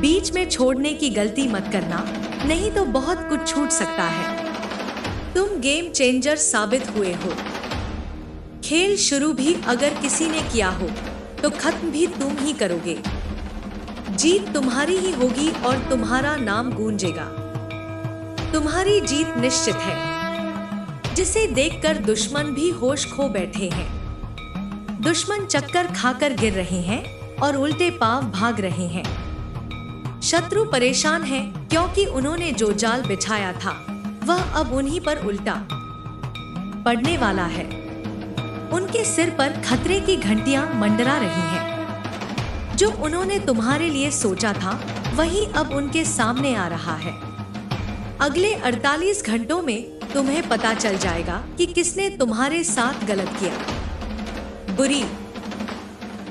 बीच में छोड़ने की गलती मत करना, नहीं तो बहुत कुछ छूट सकता है। तुम गेम चेंजर साबित हुए हो। खेल शुरू भी अगर किसी ने किया हो तो खत्म भी तुम ही करोगे। जीत तुम्हारी ही होगी और तुम्हारा नाम गूंजेगा। तुम्हारी जीत निश्चित है, जिसे देखकर दुश्मन भी होश खो बैठे हैं। दुश्मन चक्कर खाकर गिर रहे हैं और उल्टे पांव भाग रहे हैं। शत्रु परेशान है क्योंकि उन्होंने जो जाल बिछाया था वह अब उन्हीं पर उल्टा पड़ने वाला है। उनके सिर पर खतरे की घंटियां मंडरा रही हैं। जो उन्होंने तुम्हारे लिए सोचा था वही अब उनके सामने आ रहा है। अगले 48 घंटों में तुम्हें पता चल जाएगा कि किसने तुम्हारे साथ गलत किया। बुरी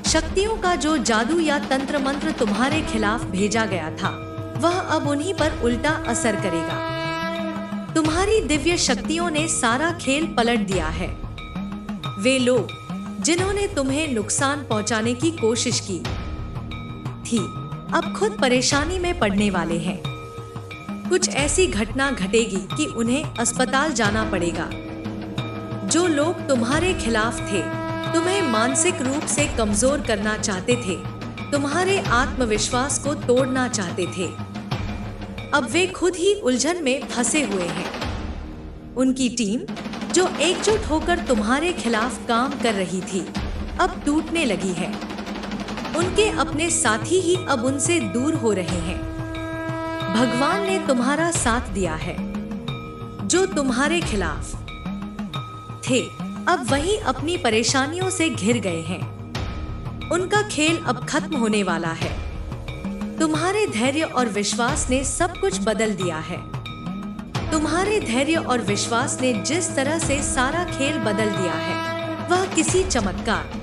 शक्तियों का जो जादू या तंत्र मंत्र तुम्हारे खिलाफ भेजा गया था वह अब उन्हीं पर उल्टा असर करेगा। तुम्हारी दिव्य शक्तियों ने सारा खेल पलट दिया है। वे लोग जिन्होंने तुम्हें नुकसान पहुंचाने की कोशिश की थी अब खुद परेशानी में पड़ने वाले हैं। कुछ ऐसी घटना घटेगी कि उन्हें अस्पताल जाना पड़ेगा। जो लोग तुम्हारे खिलाफ थे, तुम्हें मानसिक रूप से कमजोर करना चाहते थे, तुम्हारे आत्मविश्वास को तोड़ना चाहते थे, अब वे खुद ही उलझन में फंसे हुए हैं। उनकी टीम जो एकजुट होकर तुम्हारे खिलाफ काम कर रही थी अब टूटने लगी है। उनके अपने साथी ही अब उनसे दूर हो रहे हैं। भगवान ने तुम्हारा साथ दिया है। जो तुम्हारे खिलाफ थे अब वही अपनी परेशानियों से घिर गए हैं। उनका खेल अब खत्म होने वाला है। तुम्हारे धैर्य और विश्वास ने सब कुछ बदल दिया है। तुम्हारे धैर्य और विश्वास ने जिस तरह से सारा खेल बदल दिया है वह किसी चमत्कार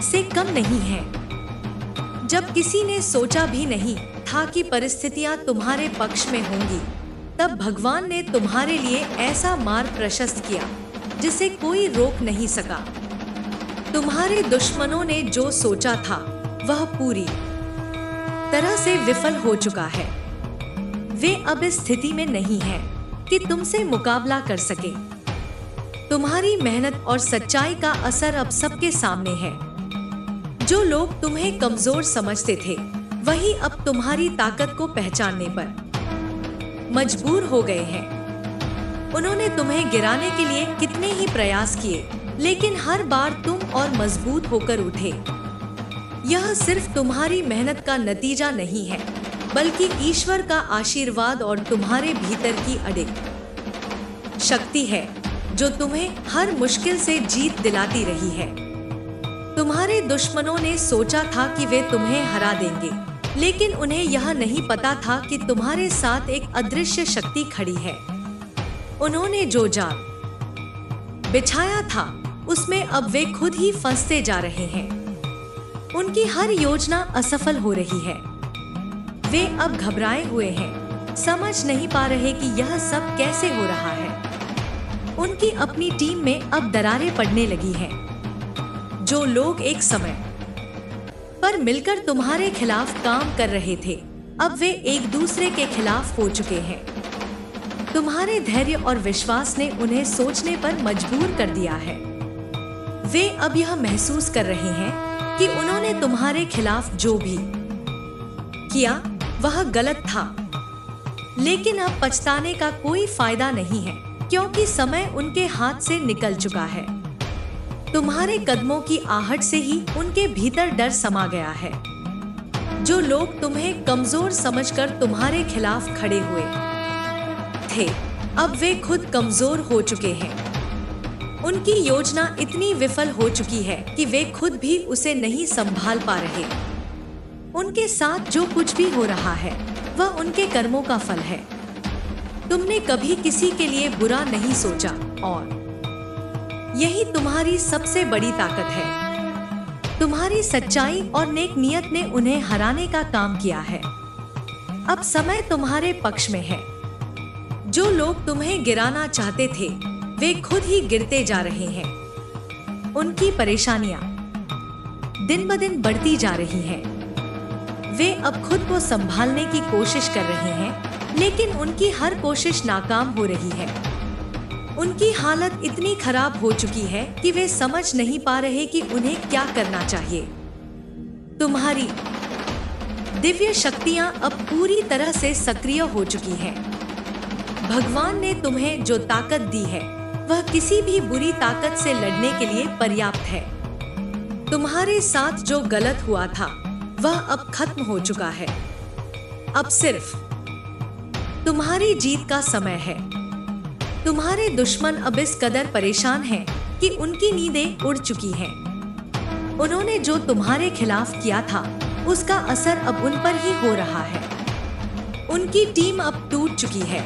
से कम नहीं है। जब किसी ने सोचा भी नहीं था कि परिस्थितियां तुम्हारे पक्ष में होंगी, तब भगवान ने तुम्हारे लिए ऐसा मार्ग प्रशस्त किया जिसे कोई रोक नहीं सका। तुम्हारे दुश्मनों ने जो सोचा था वह पूरी तरह से विफल हो चुका है। वे अब इस स्थिति में नहीं हैं कि तुमसे मुकाबला कर सके। तुम्हारी मेहनत और सच्चाई का असर अब सबके सामने है। जो लोग तुम्हें कमजोर समझते थे वही अब तुम्हारी ताकत को पहचानने पर मजबूर हो गए हैं। उन्होंने तुम्हें गिराने के लिए कितने ही प्रयास किए, लेकिन हर बार तुम और मजबूत होकर उठे। यह सिर्फ तुम्हारी मेहनत का नतीजा नहीं है, बल्कि ईश्वर का आशीर्वाद और तुम्हारे भीतर की अडिग शक्ति है जो तुम्हें हर मुश्किल से जीत दिलाती रही है। तुम्हारे दुश्मनों ने सोचा था कि वे तुम्हें हरा देंगे, लेकिन उन्हें यह नहीं पता था कि तुम्हारे साथ एक अदृश्य शक्ति खड़ी है। उन्होंने जो जाल बिछाया था उसमें अब वे खुद ही फंसते जा रहे हैं। उनकी हर योजना असफल हो रही है। वे अब घबराए हुए हैं, समझ नहीं पा रहे कि यह सब कैसे हो रहा है। उनकी अपनी टीम में अब दरारें पड़ने लगी हैं। जो लोग एक समय पर मिलकर तुम्हारे खिलाफ काम कर रहे थे अब वे एक दूसरे के खिलाफ हो चुके हैं। तुम्हारे धैर्य और विश्वास ने उन्हें सोचने पर मजबूर कर दिया है। वे अब यह महसूस कर रहे हैं कि उन्होंने तुम्हारे खिलाफ जो भी किया वह गलत था, लेकिन अब पछताने का कोई फायदा नहीं है क्योंकि समय उनके हाथ से निकल चुका है। तुम्हारे कदमों की आहट से ही उनके भीतर डर समा गया है। जो लोग तुम्हें कमजोर समझकर तुम्हारे खिलाफ खड़े हुए थे अब वे खुद कमजोर हो चुके हैं। उनकी योजना इतनी विफल हो चुकी है कि वे खुद भी उसे नहीं संभाल पा रहे। उनके साथ जो कुछ भी हो रहा है वह उनके कर्मों का फल है। तुमने कभी किसी के लिए बुरा नहीं सोचा और यही तुम्हारी सबसे बड़ी ताकत है। तुम्हारी सच्चाई और नेक नियत ने उन्हें हराने का काम किया है। अब समय तुम्हारे पक्ष में है। जो लोग तुम्हें गिराना चाहते थे वे खुद ही गिरते जा रहे हैं। उनकी परेशानियां दिन ब दिन बढ़ती जा रही हैं। वे अब खुद को संभालने की कोशिश कर रहे हैं, लेकिन उनकी हर कोशिश नाकाम हो रही है। उनकी हालत इतनी खराब हो चुकी है कि वे समझ नहीं पा रहे कि उन्हें क्या करना चाहिए। तुम्हारी दिव्य शक्तियां अब पूरी तरह से सक्रिय हो चुकी हैं। भगवान ने तुम्हें जो ताकत दी है वह किसी भी बुरी ताकत से लड़ने के लिए पर्याप्त है। तुम्हारे साथ जो गलत हुआ था वह अब खत्म हो चुका है। अब सिर्फ तुम्हारी जीत का समय है। तुम्हारे दुश्मन अब इस कदर परेशान हैं कि उनकी नींदें उड़ चुकी हैं। उन्होंने जो तुम्हारे खिलाफ किया था उसका असर अब उन पर ही हो रहा है। उनकी टीम अब टूट चुकी है।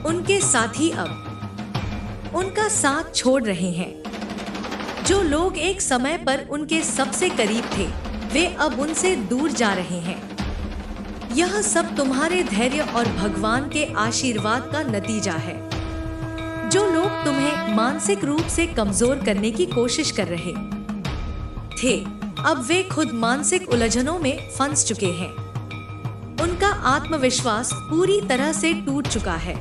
उनके साथी अब उनका साथ छोड़ रहे हैं। जो लोग एक समय पर उनके सबसे करीब थे वे अब उनसे दूर जा रहे हैं। यह सब तुम्हारे धैर्य और भगवान के आशीर्वाद का नतीजा है। जो लोग तुम्हें मानसिक रूप से कमजोर करने की कोशिश कर रहे थे अब वे खुद मानसिक उलझनों में फंस चुके हैं। उनका आत्मविश्वास पूरी तरह से टूट चुका है।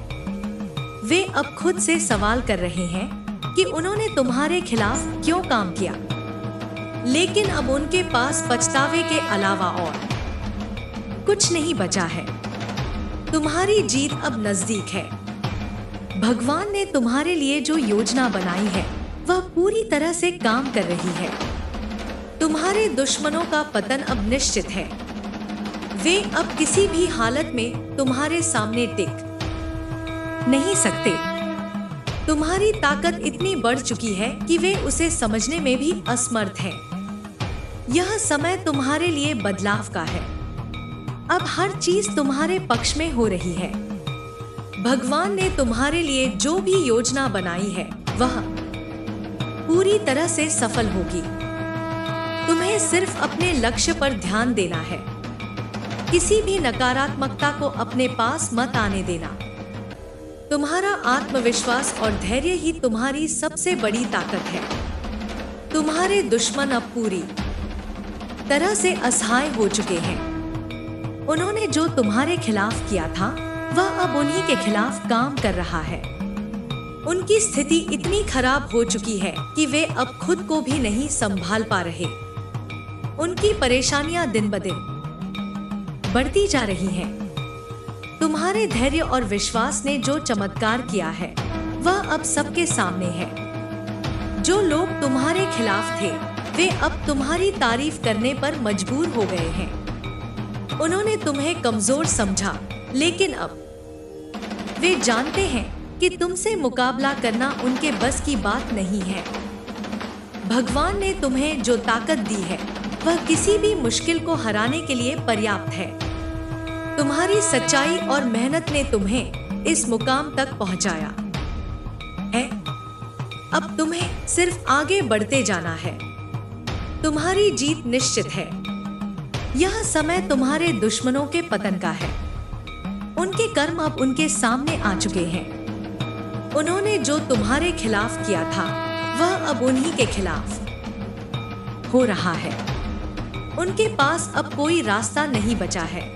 वे अब खुद से सवाल कर रहे हैं कि उन्होंने तुम्हारे खिलाफ क्यों काम किया, लेकिन अब उनके पास पछतावे के अलावा और कुछ नहीं बचा है। तुम्हारी जीत अब नजदीक है। भगवान ने तुम्हारे लिए जो योजना बनाई है वह पूरी तरह से काम कर रही है। तुम्हारे दुश्मनों का पतन अब निश्चित है। वे अब किसी भी हालत में तुम्हारे सामने टिक नहीं सकते। तुम्हारी ताकत इतनी बढ़ चुकी है कि वे उसे समझने में भी असमर्थ हैं। यह समय तुम्हारे लिए बदलाव का है। अब हर चीज तुम्हारे पक्ष में हो रही है। भगवान ने तुम्हारे लिए जो भी योजना बनाई है वह पूरी तरह से सफल होगी। तुम्हें सिर्फ अपने लक्ष्य पर ध्यान देना है। किसी भी नकारात्मकता को अपने पास मत आने देना। तुम्हारा आत्मविश्वास और धैर्य ही तुम्हारी सबसे बड़ी ताकत है। तुम्हारे दुश्मन अब पूरी तरह से असहाय हो चुके हैं। उन्होंने जो तुम्हारे खिलाफ किया था वह अब उन्हीं के खिलाफ काम कर रहा है। उनकी स्थिति इतनी खराब हो चुकी है कि वे अब खुद को भी नहीं संभाल पा रहे। उनकी परेशानियां दिन ब दिन बढ़ती जा रही हैं। तुम्हारे धैर्य और विश्वास ने जो चमत्कार किया है वह अब सबके सामने है। जो लोग तुम्हारे खिलाफ थे वे अब तुम्हारी तारीफ करने पर मजबूर हो गए हैं। उन्होंने तुम्हें कमजोर समझा, लेकिन अब वे जानते हैं कि तुमसे मुकाबला करना उनके बस की बात नहीं है। भगवान ने तुम्हें जो ताकत दी है वह किसी भी मुश्किल को हराने के लिए पर्याप्त है। तुम्हारी सच्चाई और मेहनत ने तुम्हें इस मुकाम तक पहुंचाया है। अब तुम्हें सिर्फ आगे बढ़ते जाना है। तुम्हारी जीत निश्चित है। यह समय तुम्हारे दुश्मनों के पतन का है। उनके कर्म अब उनके सामने आ चुके हैं। उन्होंने जो तुम्हारे खिलाफ किया था वह अब उन्हीं के खिलाफ हो रहा है। उनके पास अब कोई रास्ता नहीं बचा है।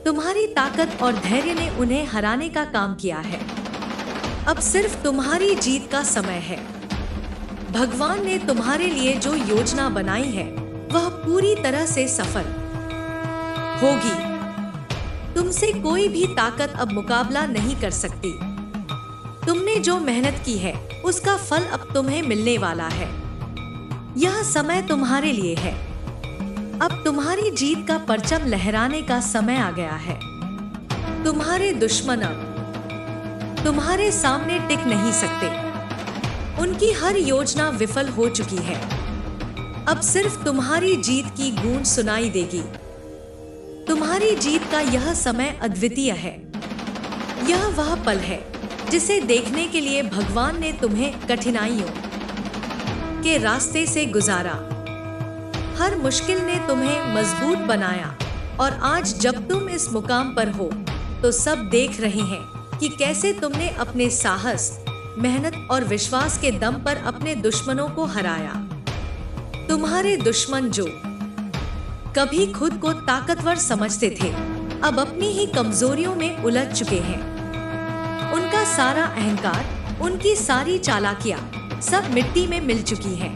तुम्हारी ताकत और धैर्य ने उन्हें हराने का काम किया है। अब सिर्फ तुम्हारी जीत का समय है। भगवान ने तुम्हारे लिए जो योजना बनाई है वह पूरी तरह से सफल होगी। तुमसे कोई भी ताकत अब मुकाबला नहीं कर सकती। तुमने जो मेहनत की है उसका फल अब तुम्हें मिलने वाला है। यह समय तुम्हारे लिए है। अब तुम्हारी जीत का परचम लहराने का समय आ गया है। तुम्हारे दुश्मन अब तुम्हारे सामने टिक नहीं सकते। उनकी हर योजना विफल हो चुकी है। अब सिर्फ तुम्हारी जीत की गूंज सुनाई देगी। तुम्हारी जीत का यह समय अद्वितीय है। यह वह पल है जिसे देखने के लिए भगवान ने तुम्हें कठिनाइयों के रास्ते से गुजारा। हर मुश्किल ने तुम्हें मजबूत बनाया और आज जब तुम इस मुकाम पर हो तो सब देख रहे हैं कि कैसे तुमने अपने साहस, मेहनत और विश्वास के दम पर अपने दुश्मनों को हराया। तुम्हारे दुश्मन जो कभी खुद को ताकतवर समझते थे, अब अपनी ही कमजोरियों में उलझ चुके हैं। उनका सारा अहंकार, उनकी सारी चालाकियां सब मिट्टी में मिल चुकी हैं।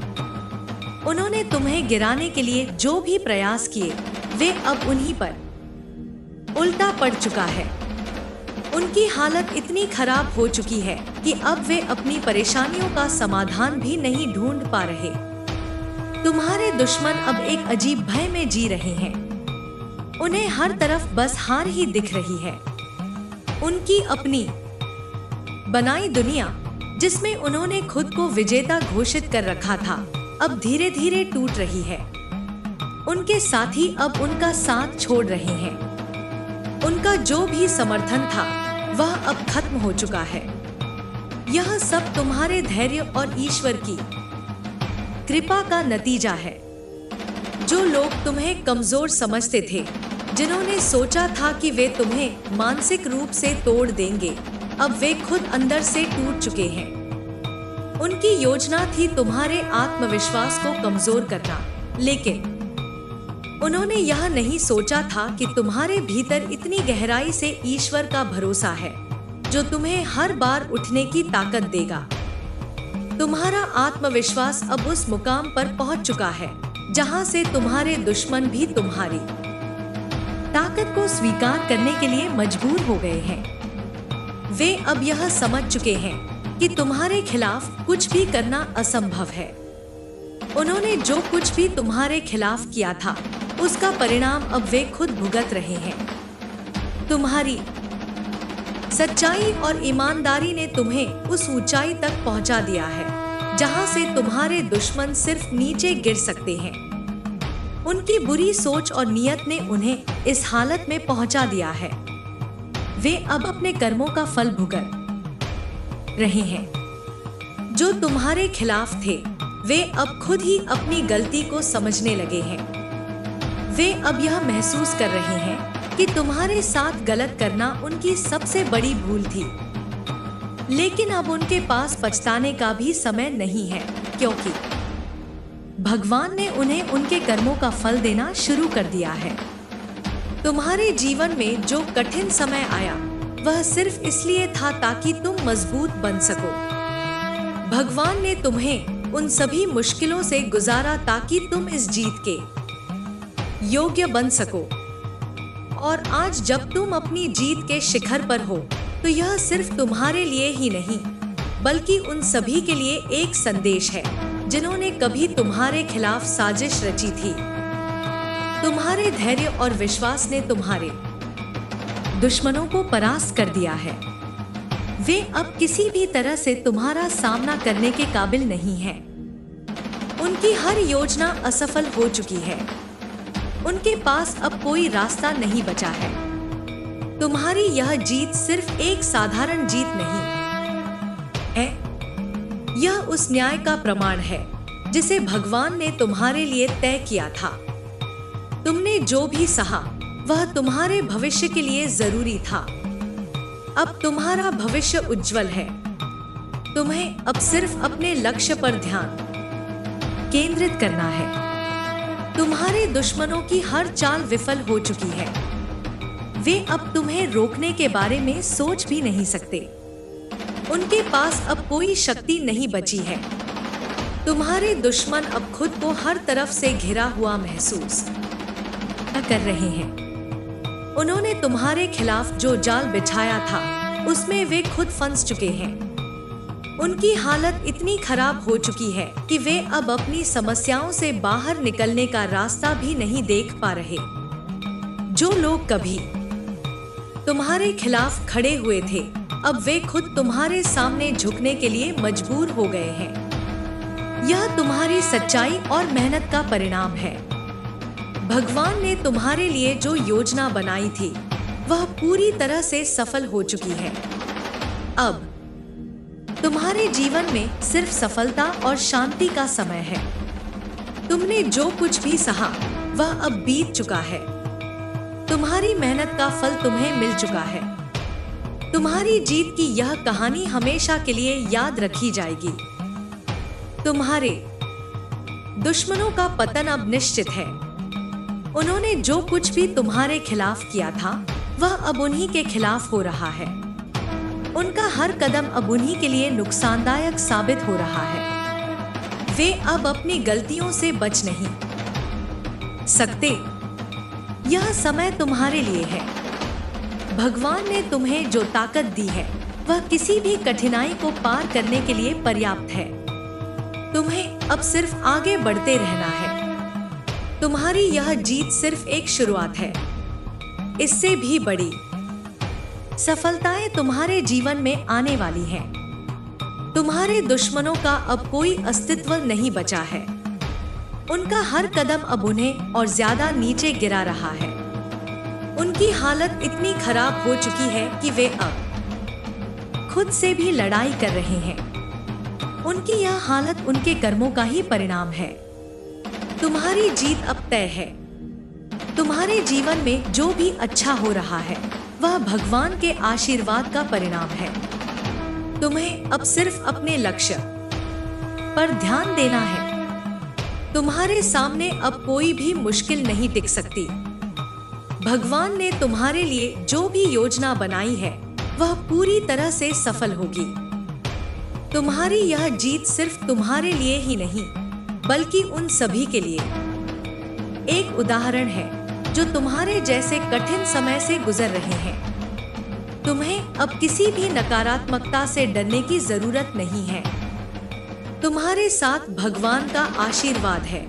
उन्होंने तुम्हें गिराने के लिए जो भी प्रयास किए, वे अब उन्हीं पर उल्टा पड़ चुका है। उनकी हालत इतनी खराब हो चुकी है कि अब वे अपनी परेशानियों का समाधान भी नहीं ढूंढ पा रहे। तुम्हारे दुश्मन अब एक अजीब भय में जी रहे हैं। उन्हें हर तरफ बस हार ही दिख रही है। उनकी अपनी बनाई दुनिया, जिसमें उन्होंने खुद को विजेता घोषित कर रखा था, अब धीरे धीरे टूट रही है। उनके साथी अब उनका साथ छोड़ रहे हैं। उनका जो भी समर्थन था वह अब खत्म हो चुका है। यह सब तुम्हारे धैर्य और ईश्वर की कृपा का नतीजा है। जो लोग तुम्हें कमजोर समझते थे, जिन्होंने सोचा था कि वे तुम्हें मानसिक रूप से तोड़ देंगे, अब वे खुद अंदर से टूट चुके हैं। उनकी योजना थी तुम्हारे आत्मविश्वास को कमजोर करना, लेकिन उन्होंने यह नहीं सोचा था कि तुम्हारे भीतर इतनी गहराई से ईश्वर का भरोसा है, जो तुम्हें हर बार उठने की ताकत देगा। तुम्हारा आत्मविश्वास अब उस मुकाम पर पहुंच चुका है जहां से तुम्हारे दुश्मन भी तुम्हारी ताकत को स्वीकार करने के लिए मजबूर हो गए हैं। वे अब यह समझ चुके हैं कि तुम्हारे खिलाफ कुछ भी करना असंभव है। उन्होंने जो कुछ भी तुम्हारे खिलाफ किया था, उसका परिणाम अब वे खुद भुगत रहे हैं। तुम्हारी सच्चाई और ईमानदारी ने तुम्हें उस ऊंचाई तक पहुंचा दिया है जहां से तुम्हारे दुश्मन सिर्फ नीचे गिर सकते हैं। उनकी बुरी सोच और नियत ने उन्हें इस हालत में पहुंचा दिया है। वे अब अपने कर्मों का फल भुगत रहे हैं। जो तुम्हारे खिलाफ थे, वे अब खुद ही अपनी गलती को समझने लगे हैं। वे अब यह महसूस कर रहे हैं कि तुम्हारे साथ गलत करना उनकी सबसे बड़ी भूल थी। लेकिन अब उनके पास पछताने का भी समय नहीं है, क्योंकि भगवान ने उन्हें उनके कर्मों का फल देना शुरू कर दिया है। तुम्हारे जीवन में जो कठिन समय आया, वह सिर्फ इसलिए था ताकि तुम मजबूत बन सको। भगवान ने तुम्हें उन सभी मुश्किलों से गुजारा ताकि तुम इस जीत के योग्य बन सको। और आज जब तुम अपनी जीत के शिखर पर हो, तो यह सिर्फ तुम्हारे लिए ही नहीं, बल्कि उन सभी के लिए एक संदेश है जिन्होंने कभी तुम्हारे खिलाफ साजिश रची थी। तुम्हारे धैर्य और विश्वास ने तुम्हारे दुश्मनों को परास्त कर दिया है। वे अब किसी भी तरह से तुम्हारा सामना करने के काबिल नहीं हैं। उनकी हर योजना असफल हो चुकी है। उनके पास अब कोई रास्ता नहीं बचा है। तुम्हारी यह जीत सिर्फ एक साधारण जीत नहीं है, यह उस न्याय का प्रमाण है जिसे भगवान ने तुम्हारे लिए तय किया था। तुमने जो भी सहा, वह तुम्हारे भविष्य के लिए जरूरी था। अब तुम्हारा भविष्य उज्जवल है। तुम्हें अब सिर्फ अपने लक्ष्य पर ध्यान केंद्रित करना है। तुम्हारे दुश्मनों की हर चाल विफल हो चुकी है। वे अब तुम्हें रोकने के बारे में सोच भी नहीं सकते। उनके पास अब कोई शक्ति नहीं बची है। तुम्हारे दुश्मन अब खुद को हर तरफ से घिरा हुआ महसूस कर रहे हैं। उन्होंने तुम्हारे खिलाफ जो जाल बिछाया था, उसमें वे खुद फंस चुके हैं। उनकी हालत इतनी खराब हो चुकी है कि वे अब अपनी समस्याओं से बाहर निकलने का रास्ता भी नहीं देख पा रहे। जो लोग कभी तुम्हारे खिलाफ खड़े हुए थे, अब वे खुद तुम्हारे सामने झुकने के लिए मजबूर हो गए हैं। यह तुम्हारी सच्चाई और मेहनत का परिणाम है। भगवान ने तुम्हारे लिए जो योजना बनाई थी, वह पूरी तरह से सफल हो चुकी है। अब तुम्हारे जीवन में सिर्फ सफलता और शांति का समय है। तुमने जो कुछ भी सहा, वह अब बीत चुका है। तुम्हारी मेहनत का फल तुम्हें मिल चुका है। तुम्हारी जीत की यह कहानी हमेशा के लिए याद रखी जाएगी। तुम्हारे दुश्मनों का पतन अब निश्चित है। उन्होंने जो कुछ भी तुम्हारे खिलाफ किया था वह अब उन्हीं के खिलाफ हो रहा है। उनका हर कदम अब उन्हीं के लिए नुकसानदायक साबित हो रहा है। वे अब अपनी गलतियों से बच नहीं सकते। यह समय तुम्हारे लिए है। भगवान ने तुम्हें जो ताकत दी है वह किसी भी कठिनाई को पार करने के लिए पर्याप्त है। तुम्हें अब सिर्फ आगे बढ़ते रहना है। तुम्हारी यह जीत सिर्फ एक शुरुआत है। इससे भी बड़ी सफलताएं तुम्हारे जीवन में आने वाली हैं। तुम्हारे दुश्मनों का अब कोई अस्तित्व नहीं बचा है। उनका हर कदम अब उन्हें और ज्यादा नीचे गिरा रहा है। उनकी हालत इतनी खराब हो चुकी है कि वे अब खुद से भी लड़ाई कर रहे हैं। उनकी यह हालत उनके कर्मों का ही परिणाम है। तुम्हारी जीत अब तय है। तुम्हारे जीवन में जो भी अच्छा हो रहा है वह भगवान के आशीर्वाद का परिणाम है। तुम्हें अब सिर्फ अपने लक्ष्य पर ध्यान देना है। तुम्हारे सामने अब कोई भी मुश्किल नहीं टिक सकती। भगवान ने तुम्हारे लिए जो भी योजना बनाई है वह पूरी तरह से सफल होगी। तुम्हारी यह जीत सिर्फ तुम्हारे लिए ही नहीं बल्कि उन सभी के लिए एक उदाहरण है जो तुम्हारे जैसे कठिन समय से गुजर रहे हैं। तुम्हें अब किसी भी नकारात्मकता से डरने की जरूरत नहीं है। तुम्हारे साथ भगवान का आशीर्वाद है।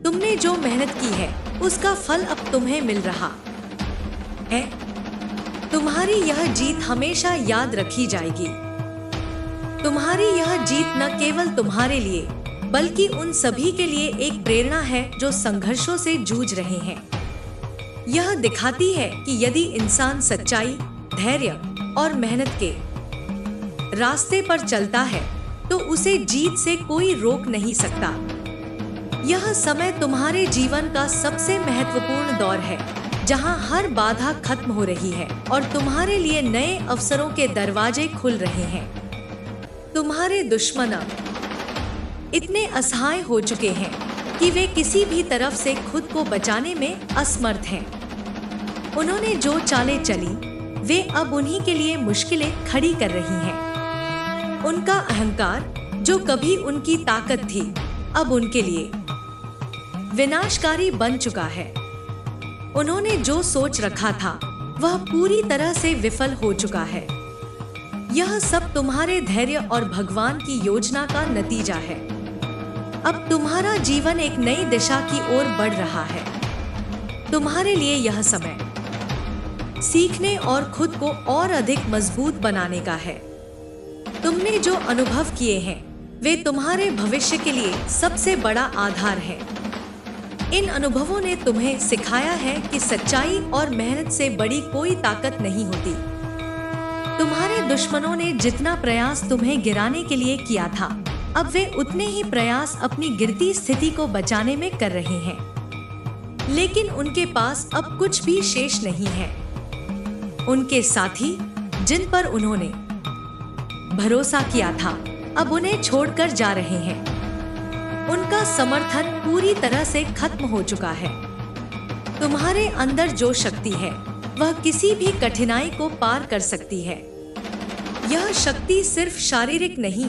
तुमने जो मेहनत की है उसका फल अब तुम्हें मिल रहा है। तुम्हारी यह जीत हमेशा याद रखी जाएगी। तुम्हारी यह जीत न केवल तुम्हारे लिए बल्कि उन सभी के लिए एक प्रेरणा है जो संघर्षों से जूझ रहे हैं। यह दिखाती है कि यदि इंसान सच्चाई, धैर्य और मेहनत के रास्ते पर चलता है तो उसे जीत से कोई रोक नहीं सकता। यह समय तुम्हारे जीवन का सबसे महत्वपूर्ण दौर है जहां हर बाधा खत्म हो रही है और तुम्हारे लिए नए अवसरों के दरवाजे खुल रहे हैं। तुम्हारे दुश्मन अब इतने असहाय हो चुके हैं कि वे किसी भी तरफ से खुद को बचाने में असमर्थ हैं। उन्होंने जो चालें चली वे अब उन्हीं के लिए मुश्किलें खड़ी कर रही हैं। उनका अहंकार जो कभी उनकी ताकत थी अब उनके लिए विनाशकारी बन चुका है। उन्होंने जो सोच रखा था वह पूरी तरह से विफल हो चुका है। यह सब तुम्हारे धैर्य और भगवान की योजना का नतीजा है। अब तुम्हारा जीवन एक नई दिशा की ओर बढ़ रहा है। तुम्हारे लिए यह समय सीखने और खुद को और अधिक मजबूत बनाने का है। तुमने जो अनुभव किए हैं वे तुम्हारे भविष्य के लिए सबसे बड़ा आधार है। इन अनुभवों ने तुम्हें सिखाया है कि सच्चाई और मेहनत से बड़ी कोई ताकत नहीं होती। तुम्हारे दुश्मनों ने जितना प्रयास तुम्हें गिराने के लिए किया था अब वे उतने ही प्रयास अपनी गिरती स्थिति को बचाने में कर रहे हैं, लेकिन उनके पास अब कुछ भी शेष नहीं है। उनके साथी जिन पर उन्होंने भरोसा किया था अब उन्हें छोड़कर जा रहे हैं। उनका समर्थन पूरी तरह से खत्म हो चुका है। तुम्हारे अंदर जो शक्ति है वह किसी भी कठिनाई को पार कर सकती है। यह शक्ति सिर्फ शारीरिक नहीं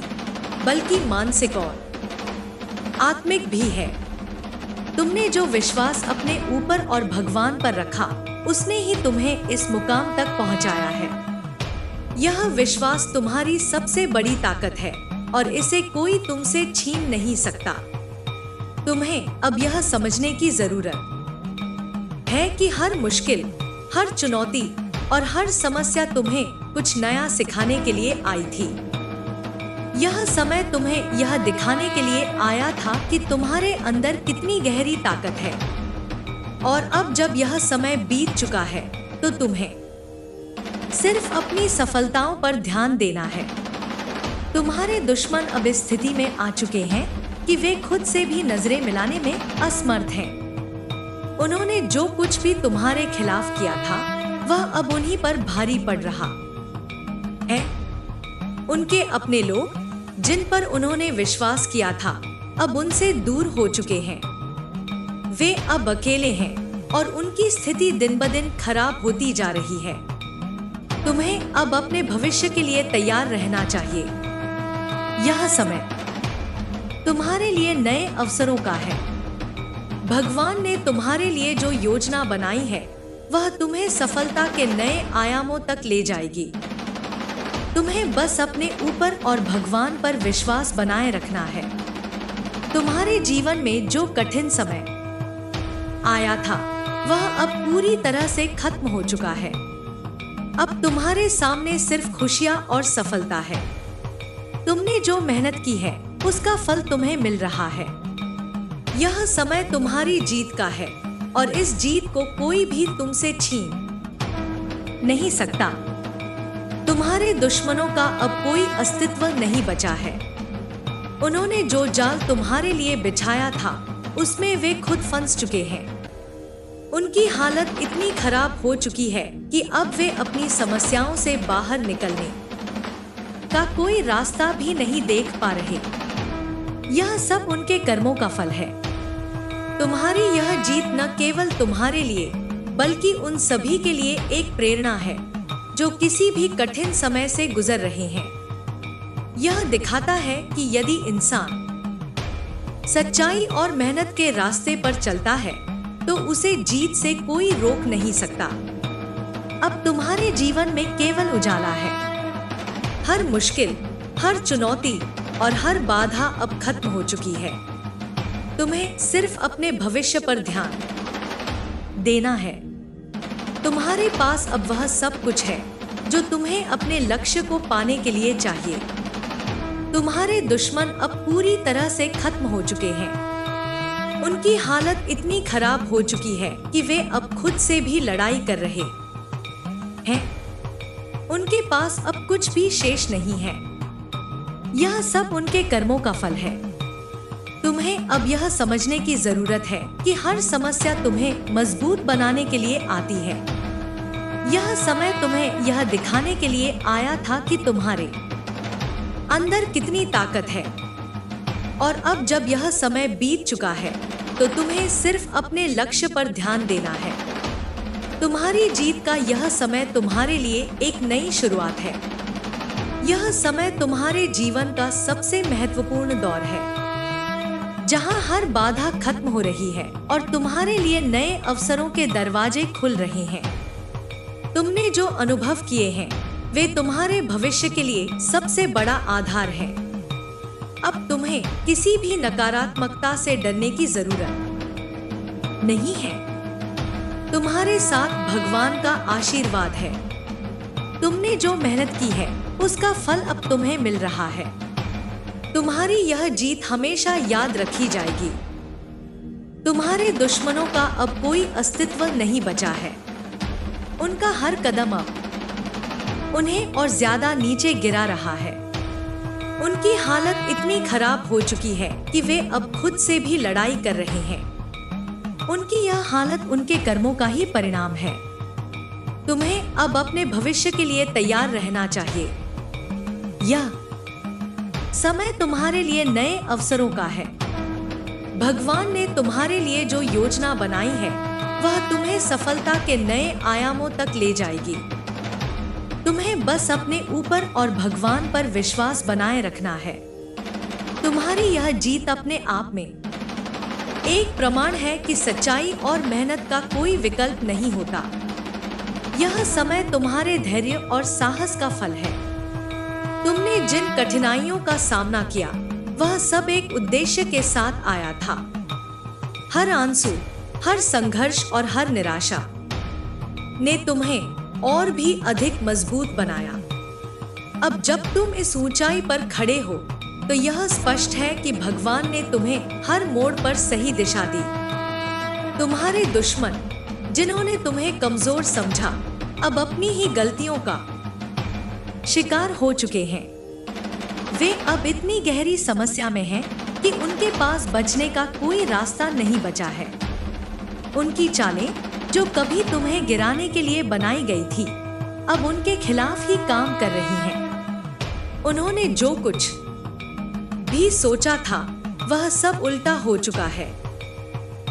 बल्कि मानसिक और आत्मिक भी है। तुमने जो विश्वास अपने ऊपर और भगवान पर रखा उसने ही तुम्हें इस मुकाम तक पहुंचाया है। यह विश्वास तुम्हारी सबसे बड़ी ताकत है और इसे कोई तुमसे छीन नहीं सकता। तुम्हें अब यह समझने की जरूरत है कि हर मुश्किल, हर चुनौती और हर समस्या तुम्हें कुछ नया सिखाने के लिए आई थी। यह समय तुम्हें यह दिखाने के लिए आया था कि तुम्हारे अंदर कितनी गहरी ताकत है। और अब जब यह समय बीत चुका है तो तुम्हें सिर्फ अपनी सफलताओं पर ध्यान देना है। तुम्हारे दुश्मन अब इस स्थिति में आ चुके हैं कि वे खुद से भी नजरें मिलाने में असमर्थ हैं। उन्होंने जो कुछ भी तुम्हारे खिलाफ किया था वह अब उन्हीं पर भारी पड़ रहा है। उनके अपने लोग जिन पर उन्होंने विश्वास किया था अब उनसे दूर हो चुके हैं। वे अब अकेले हैं और उनकी स्थिति दिन ब दिन खराब होती जा रही है। तुम्हें अब अपने भविष्य के लिए तैयार रहना चाहिए। यह समय तुम्हारे लिए नए अवसरों का है। भगवान ने तुम्हारे लिए जो योजना बनाई है वह तुम्हें सफलता के नए आयामों तक ले जाएगी। तुम्हें बस अपने ऊपर और भगवान पर विश्वास बनाए रखना है। तुम्हारे जीवन में जो कठिन समय आया था वह अब पूरी तरह से खत्म हो चुका है। अब तुम्हारे सामने सिर्फ खुशियां और सफलता है। तुमने जो मेहनत की है उसका फल तुम्हें मिल रहा है। यह समय तुम्हारी जीत का है और इस जीत को कोई भी तुमसे छीन नहीं सकता। तुम्हारे दुश्मनों का अब कोई अस्तित्व नहीं बचा है। उन्होंने जो जाल तुम्हारे लिए बिछाया था उसमें वे खुद फंस चुके हैं। उनकी हालत इतनी खराब हो चुकी है कि अब वे अपनी समस्याओं से बाहर निकलने का कोई रास्ता भी नहीं देख पा रहे। यह सब उनके कर्मों का फल है। तुम्हारी यह जीत न केवल तुम्हारे लिए बल्कि उन सभी के लिए एक प्रेरणा है जो किसी भी कठिन समय से गुजर रहे हैं। यह दिखाता है कि यदि इंसान सच्चाई और मेहनत के रास्ते पर चलता है तो उसे जीत से कोई रोक नहीं सकता। अब तुम्हारे जीवन में केवल उजाला है। हर मुश्किल, हर चुनौती और हर बाधा अब खत्म हो चुकी है। तुम्हें सिर्फ अपने भविष्य पर ध्यान देना है। तुम्हारे पास अब वह सब कुछ है जो तुम्हें अपने लक्ष्य को पाने के लिए चाहिए। तुम्हारे दुश्मन अब पूरी तरह से खत्म हो चुके हैं। उनकी हालत इतनी खराब हो चुकी है कि वे अब खुद से भी लड़ाई कर रहे हैं। उनके पास अब कुछ भी शेष नहीं है। यह सब उनके कर्मों का फल है। तुम्हें अब यह समझने की जरूरत है कि हर समस्या तुम्हें मजबूत बनाने के लिए आती है। यह समय तुम्हें यह दिखाने के लिए आया था कि तुम्हारे अंदर कितनी ताकत है। और अब जब यह समय बीत चुका है तो तुम्हें सिर्फ अपने लक्ष्य पर ध्यान देना है। तुम्हारी जीत का यह समय तुम्हारे लिए एक नई शुरुआत है। यह समय तुम्हारे जीवन का सबसे महत्वपूर्ण दौर है जहां हर बाधा खत्म हो रही है और तुम्हारे लिए नए अवसरों के दरवाजे खुल रहे हैं। तुमने जो अनुभव किए हैं वे तुम्हारे भविष्य के लिए सबसे बड़ा आधार है। अब तुम्हें किसी भी नकारात्मकता से डरने की जरूरत नहीं है। तुम्हारे साथ भगवान का आशीर्वाद है। तुमने जो मेहनत की है उसका फल अब तुम्हें मिल रहा है। तुम्हारी यह जीत हमेशा याद रखी जाएगी। तुम्हारे दुश्मनों का अब कोई अस्तित्व नहीं बचा है। उनका हर कदम अब उन्हें और ज्यादा नीचे गिरा रहा है। उनकी हालत इतनी खराब हो चुकी है कि वे अब खुद से भी लड़ाई कर रहे हैं। उनकी यह हालत उनके कर्मों का ही परिणाम है। तुम्हें अब अपने भविष्य के लिए तैयार रहना चाहिए। यह समय तुम्हारे लिए नए अवसरों का है। भगवान ने तुम्हारे लिए जो योजना बनाई है वह तुम्हें सफलता के नए आयामों तक ले जाएगी। तुम्हें बस अपने ऊपर और भगवान पर विश्वास बनाए रखना है। तुम्हारी यह जीत अपने आप में एक प्रमाण है कि सच्चाई और मेहनत का कोई विकल्प नहीं होता। यह समय तुम्हारे धैर्य और साहस का फल है। तुमने जिन कठिनाइयों का सामना किया वह सब एक उद्देश्य के साथ आया था। हर आंसू, हर संघर्ष और हर निराशा ने तुम्हें और भी अधिक मजबूत बनाया। अब जब तुम इस ऊंचाई पर खड़े हो तो यह स्पष्ट है कि भगवान ने तुम्हें हर मोड़ पर सही दिशा दी। तुम्हारे दुश्मन जिन्होंने तुम्हें कमजोर समझा अब अपनी ही गलतियों का शिकार हो चुके हैं। वे अब इतनी गहरी समस्या में हैं कि उनके पास बचने का कोई रास्ता नहीं बचा है। उनकी चालें जो कभी तुम्हें गिराने के लिए बनाई गई थी अब उनके खिलाफ ही काम कर रही हैं। उन्होंने जो कुछ भी सोचा था वह सब उल्टा हो चुका है।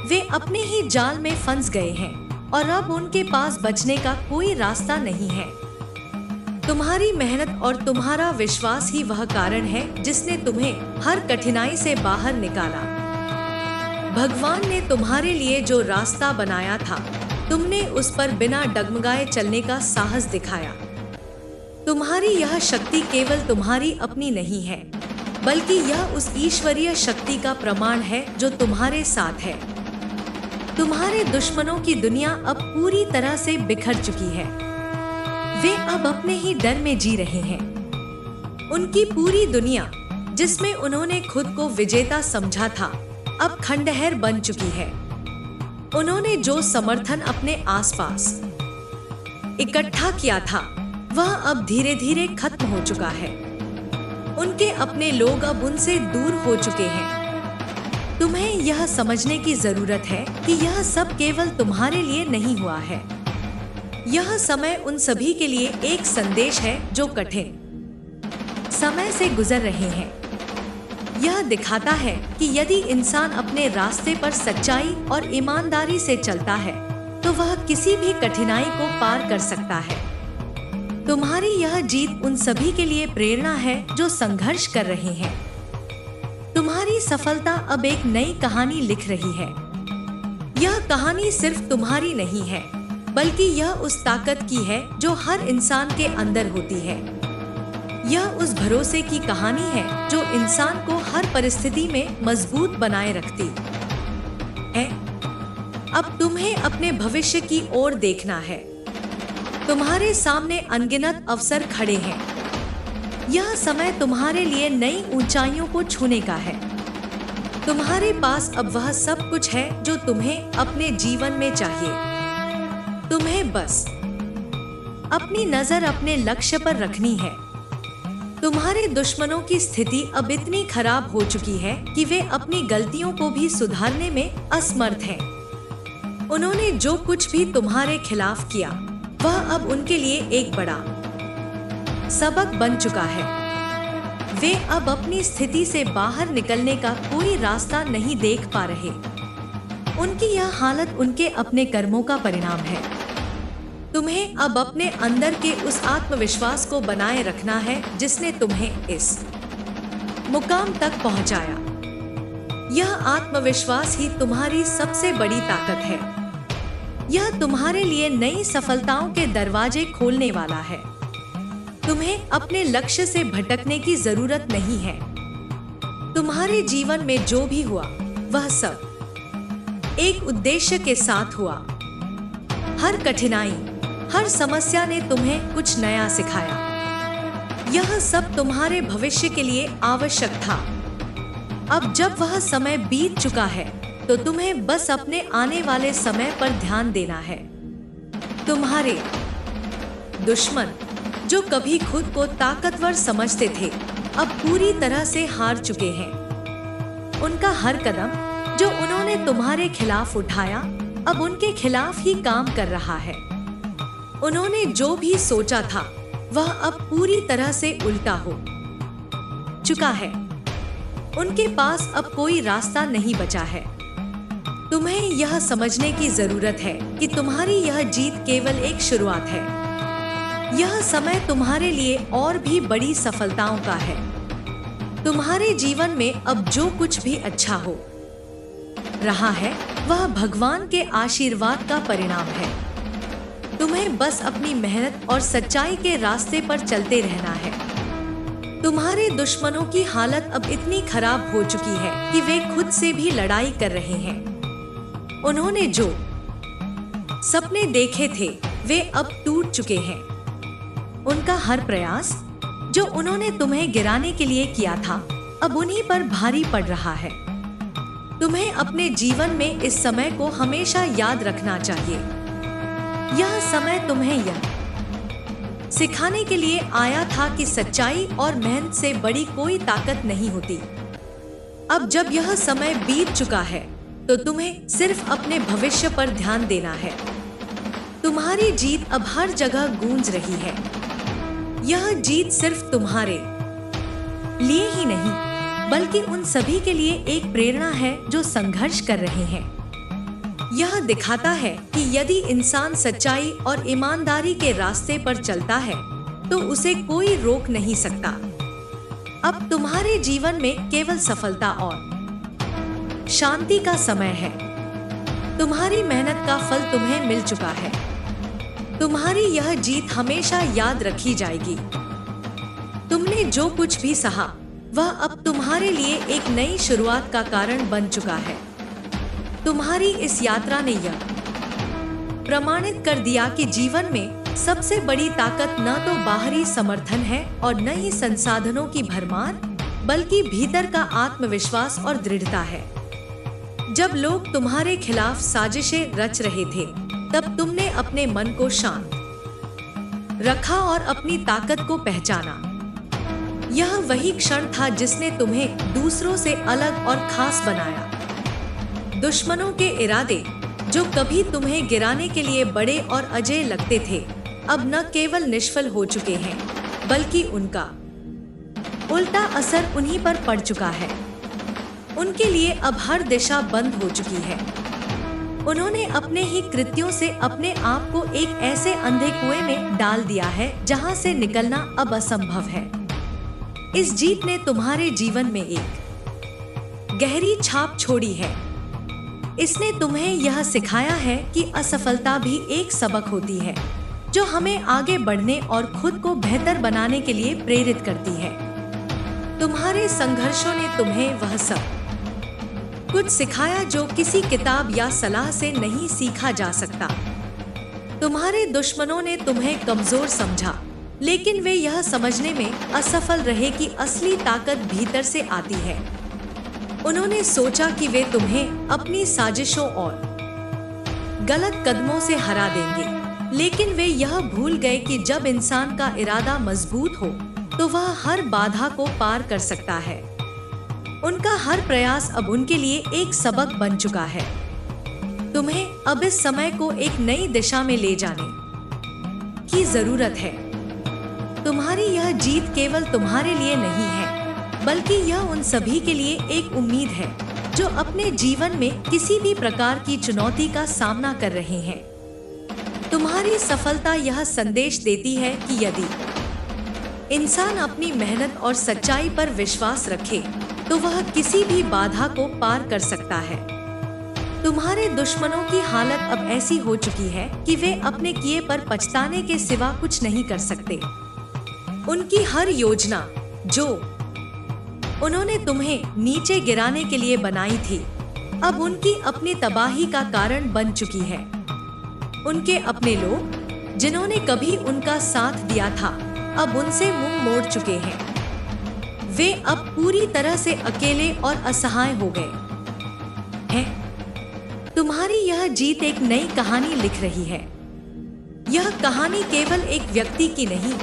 वे अपने ही जाल में फंस गए हैं और अब उनके पास बचने का कोई रास्ता नहीं है। तुम्हारी मेहनत और तुम्हारा विश्वास ही वह कारण है जिसने तुम्हें हर कठिनाई से बाहर निकाला। भगवान ने तुम्हारे लिए जो रास्ता बनाया था, तुमने उस पर बिना डगमगाए चलने का साहस दिखाया। तुम्हारी यह शक्ति केवल तुम्हारी अपनी नहीं है, बल्कि यह उस ईश्वरीय शक्ति का प्रमाण है जो तुम्हारे साथ है। तुम्हारे दुश्मनों की दुनिया अब पूरी तरह से बिखर चुकी है। वे अब अपने ही डर में जी रहे हैं। उनकी पूरी दुनिया, जिसमें उन्होंने खुद को विजेता समझा था, अब खंडहर बन चुकी है। उन्होंने जो समर्थन अपने आसपास इकट्ठा किया था, वह अब धीरे धीरे खत्म हो चुका है। उनके अपने लोग अब उनसे दूर हो चुके हैं। तुम्हें यह समझने की जरूरत है कि यह सब केवल तुम्हारे लिए नहीं हुआ है। यह समय उन सभी के लिए एक संदेश है जो कठिन समय से गुजर रहे हैं। यह दिखाता है कि यदि इंसान अपने रास्ते पर सच्चाई और ईमानदारी से चलता है, तो वह किसी भी कठिनाई को पार कर सकता है। तुम्हारी यह जीत उन सभी के लिए प्रेरणा है जो संघर्ष कर रहे हैं। तुम्हारी सफलता अब एक नई कहानी लिख रही है। यह कहानी सिर्फ तुम्हारी नहीं है, बल्कि यह उस ताकत की है जो हर इंसान के अंदर होती है। यह उस भरोसे की कहानी है जो इंसान को हर परिस्थिति में मजबूत बनाए रखती है। अब तुम्हें अपने भविष्य की ओर देखना है। तुम्हारे सामने अनगिनत अवसर खड़े हैं। यह समय तुम्हारे लिए नई ऊंचाइयों को छूने का है। तुम्हारे पास अब वह सब कुछ है जो तुम्हें अपने जीवन में चाहिए। तुम्हें बस अपनी नजर अपने लक्ष्य पर रखनी है। तुम्हारे दुश्मनों की स्थिति अब इतनी खराब हो चुकी है कि वे अपनी गलतियों को भी सुधारने में असमर्थ हैं। उन्होंने जो कुछ भी तुम्हारे खिलाफ किया, वह अब उनके लिए एक बड़ा सबक बन चुका है। वे अब अपनी स्थिति से बाहर निकलने का कोई रास्ता नहीं देख पा रहे। उनकी यह हालत उनके अपने कर्मों का परिणाम है। तुम्हें अब अपने अंदर के उस आत्मविश्वास को बनाए रखना है जिसने तुम्हें इस मुकाम तक पहुंचाया। यह आत्मविश्वास ही तुम्हारी सबसे बड़ी ताकत है। यह तुम्हारे लिए नई सफलताओं के दरवाजे खोलने वाला है। तुम्हें अपने लक्ष्य से भटकने की जरूरत नहीं है। तुम्हारे जीवन में जो भी हुआ, वह सब एक उद्देश्य के साथ हुआ। हर कठिनाई, हर समस्या ने तुम्हें कुछ नया सिखाया। यह सब तुम्हारे भविष्य के लिए आवश्यक था। अब जब वह समय बीत चुका है, तो तुम्हें बस अपने आने वाले समय पर ध्यान देना है। तुम्हारे दुश्मन, जो कभी खुद को ताकतवर समझते थे, अब पूरी तरह से हार चुके हैं। उनका हर कदम जो उन्होंने तुम्हारे खिलाफ उठाया, अब उनके खिलाफ ही काम कर रहा है। उन्होंने जो भी सोचा था, वह अब पूरी तरह से उल्टा हो चुका है। उनके पास अब कोई रास्ता नहीं बचा है। तुम्हें यह समझने की जरूरत है कि तुम्हारी यह जीत केवल एक शुरुआत है। यह समय तुम्हारे लिए और भी बड़ी सफलताओं का है। तुम्हारे जीवन में अब जो कुछ भी अच्छा हो रहा है, वह भगवान के आशीर्वाद का परिणाम है। तुम्हें बस अपनी मेहनत और सच्चाई के रास्ते पर चलते रहना है। तुम्हारे दुश्मनों की हालत अब इतनी खराब हो चुकी है कि वे खुद से भी लड़ाई कर रहे हैं। उन्होंने जो सपने देखे थे, वे अब टूट चुके हैं। उनका हर प्रयास जो उन्होंने तुम्हें गिराने के लिए किया था, अब उन्हीं पर भारी पड़ रहा है। तुम्हें अपने जीवन में इस समय को हमेशा याद रखना चाहिए। यह समय तुम्हें यह सिखाने के लिए आया था कि सच्चाई और मेहनत से बड़ी कोई ताकत नहीं होती। अब जब यह समय बीत चुका है, तो तुम्हें सिर्फ अपने भविष्य पर ध्यान देना है। तुम्हारी जीत अब हर जगह गूंज रही है। यह जीत सिर्फ तुम्हारे लिए ही नहीं, बल्कि उन सभी के लिए एक प्रेरणा है जो संघर्ष कर रहे हैं। यह दिखाता है कि यदि इंसान सच्चाई और ईमानदारी के रास्ते पर चलता है तो उसे कोई रोक नहीं सकता। अब तुम्हारे जीवन में केवल सफलता और शांति का समय है। तुम्हारी मेहनत का फल तुम्हें मिल चुका है। तुम्हारी यह जीत हमेशा याद रखी जाएगी। तुमने जो कुछ भी सहा वह अब तुम्हारे लिए एक नई शुरुआत का कारण बन चुका है। तुम्हारी इस यात्रा ने यह प्रमाणित कर दिया कि जीवन में सबसे बड़ी ताकत न तो बाहरी समर्थन है और न ही संसाधनों की भरमार, बल्कि भीतर का आत्मविश्वास और दृढ़ता है। जब लोग तुम्हारे खिलाफ साजिशें रच रहे थे, तब तुमने अपने मन को शांत रखा और अपनी ताकत को पहचाना। यह वही क्षण था जिसने तुम्हें दूसरों से अलग और खास बनाया। दुश्मनों के इरादे, जो कभी तुम्हें गिराने के लिए बड़े और अजेय लगते थे, अब न केवल निष्फल हो चुके हैं, बल्कि उनका उल्टा असर उन्हीं पर पड़ चुका है। उनके लिए अब हर दिशा बंद हो चुकी है। उन्होंने अपने ही कृत्यों से अपने आप को एक ऐसे अंधे कुएं में डाल दिया है जहां से निकलना अब असंभव है। इस जीत ने तुम्हारे जीवन में एक गहरी छाप छोड़ी है। इसने तुम्हें यह सिखाया है कि असफलता भी एक सबक होती है, जो हमें आगे बढ़ने और खुद को बेहतर बनाने के लिए प्रेरित करती है। तुम्हारे संघर्षों ने तुम्हें वह सब कुछ सिखाया जो किसी किताब या सलाह से नहीं सीखा जा सकता। तुम्हारे दुश्मनों ने तुम्हें कमजोर समझा, लेकिन वे यह समझने में असफल रहे कि असली ताकत भीतर से आती है। उन्होंने सोचा कि वे तुम्हें अपनी साजिशों और गलत कदमों से हरा देंगे, लेकिन वे यह भूल गए कि जब इंसान का इरादा मजबूत हो तो वह हर बाधा को पार कर सकता है। उनका हर प्रयास अब उनके लिए एक सबक बन चुका है। तुम्हें अब इस समय को एक नई दिशा में ले जाने की जरूरत है। तुम्हारी यह जीत केवल तुम्हारे लिए नहीं है, बल्कि यह उन सभी के लिए एक उम्मीद है जो अपने जीवन में किसी भी प्रकार की चुनौती का सामना कर रहे हैं। तुम्हारी सफलता यह संदेश देती है कि यदि इंसान अपनी मेहनत और सच्चाई पर विश्वास रखे तो वह किसी भी बाधा को पार कर सकता है। तुम्हारे दुश्मनों की हालत अब ऐसी हो चुकी है कि वे अपने किए पर पछताने के सिवा कुछ नहीं कर सकते। उनकी हर योजना जो उन्होंने तुम्हें नीचे गिराने के लिए बनाई थी, अब उनकी अपनी तबाही का कारण बन चुकी है। उनके अपने लोग, जिन्होंने कभी उनका साथ दिया था, अब उनसे मुंह मोड़ चुके हैं। वे अब पूरी तरह से अकेले और असहाय हो गए हैं। तुम्हारी यह जीत एक नई कहानी लिख रही है। यह कहानी केवल एक व्यक्ति की नहीं,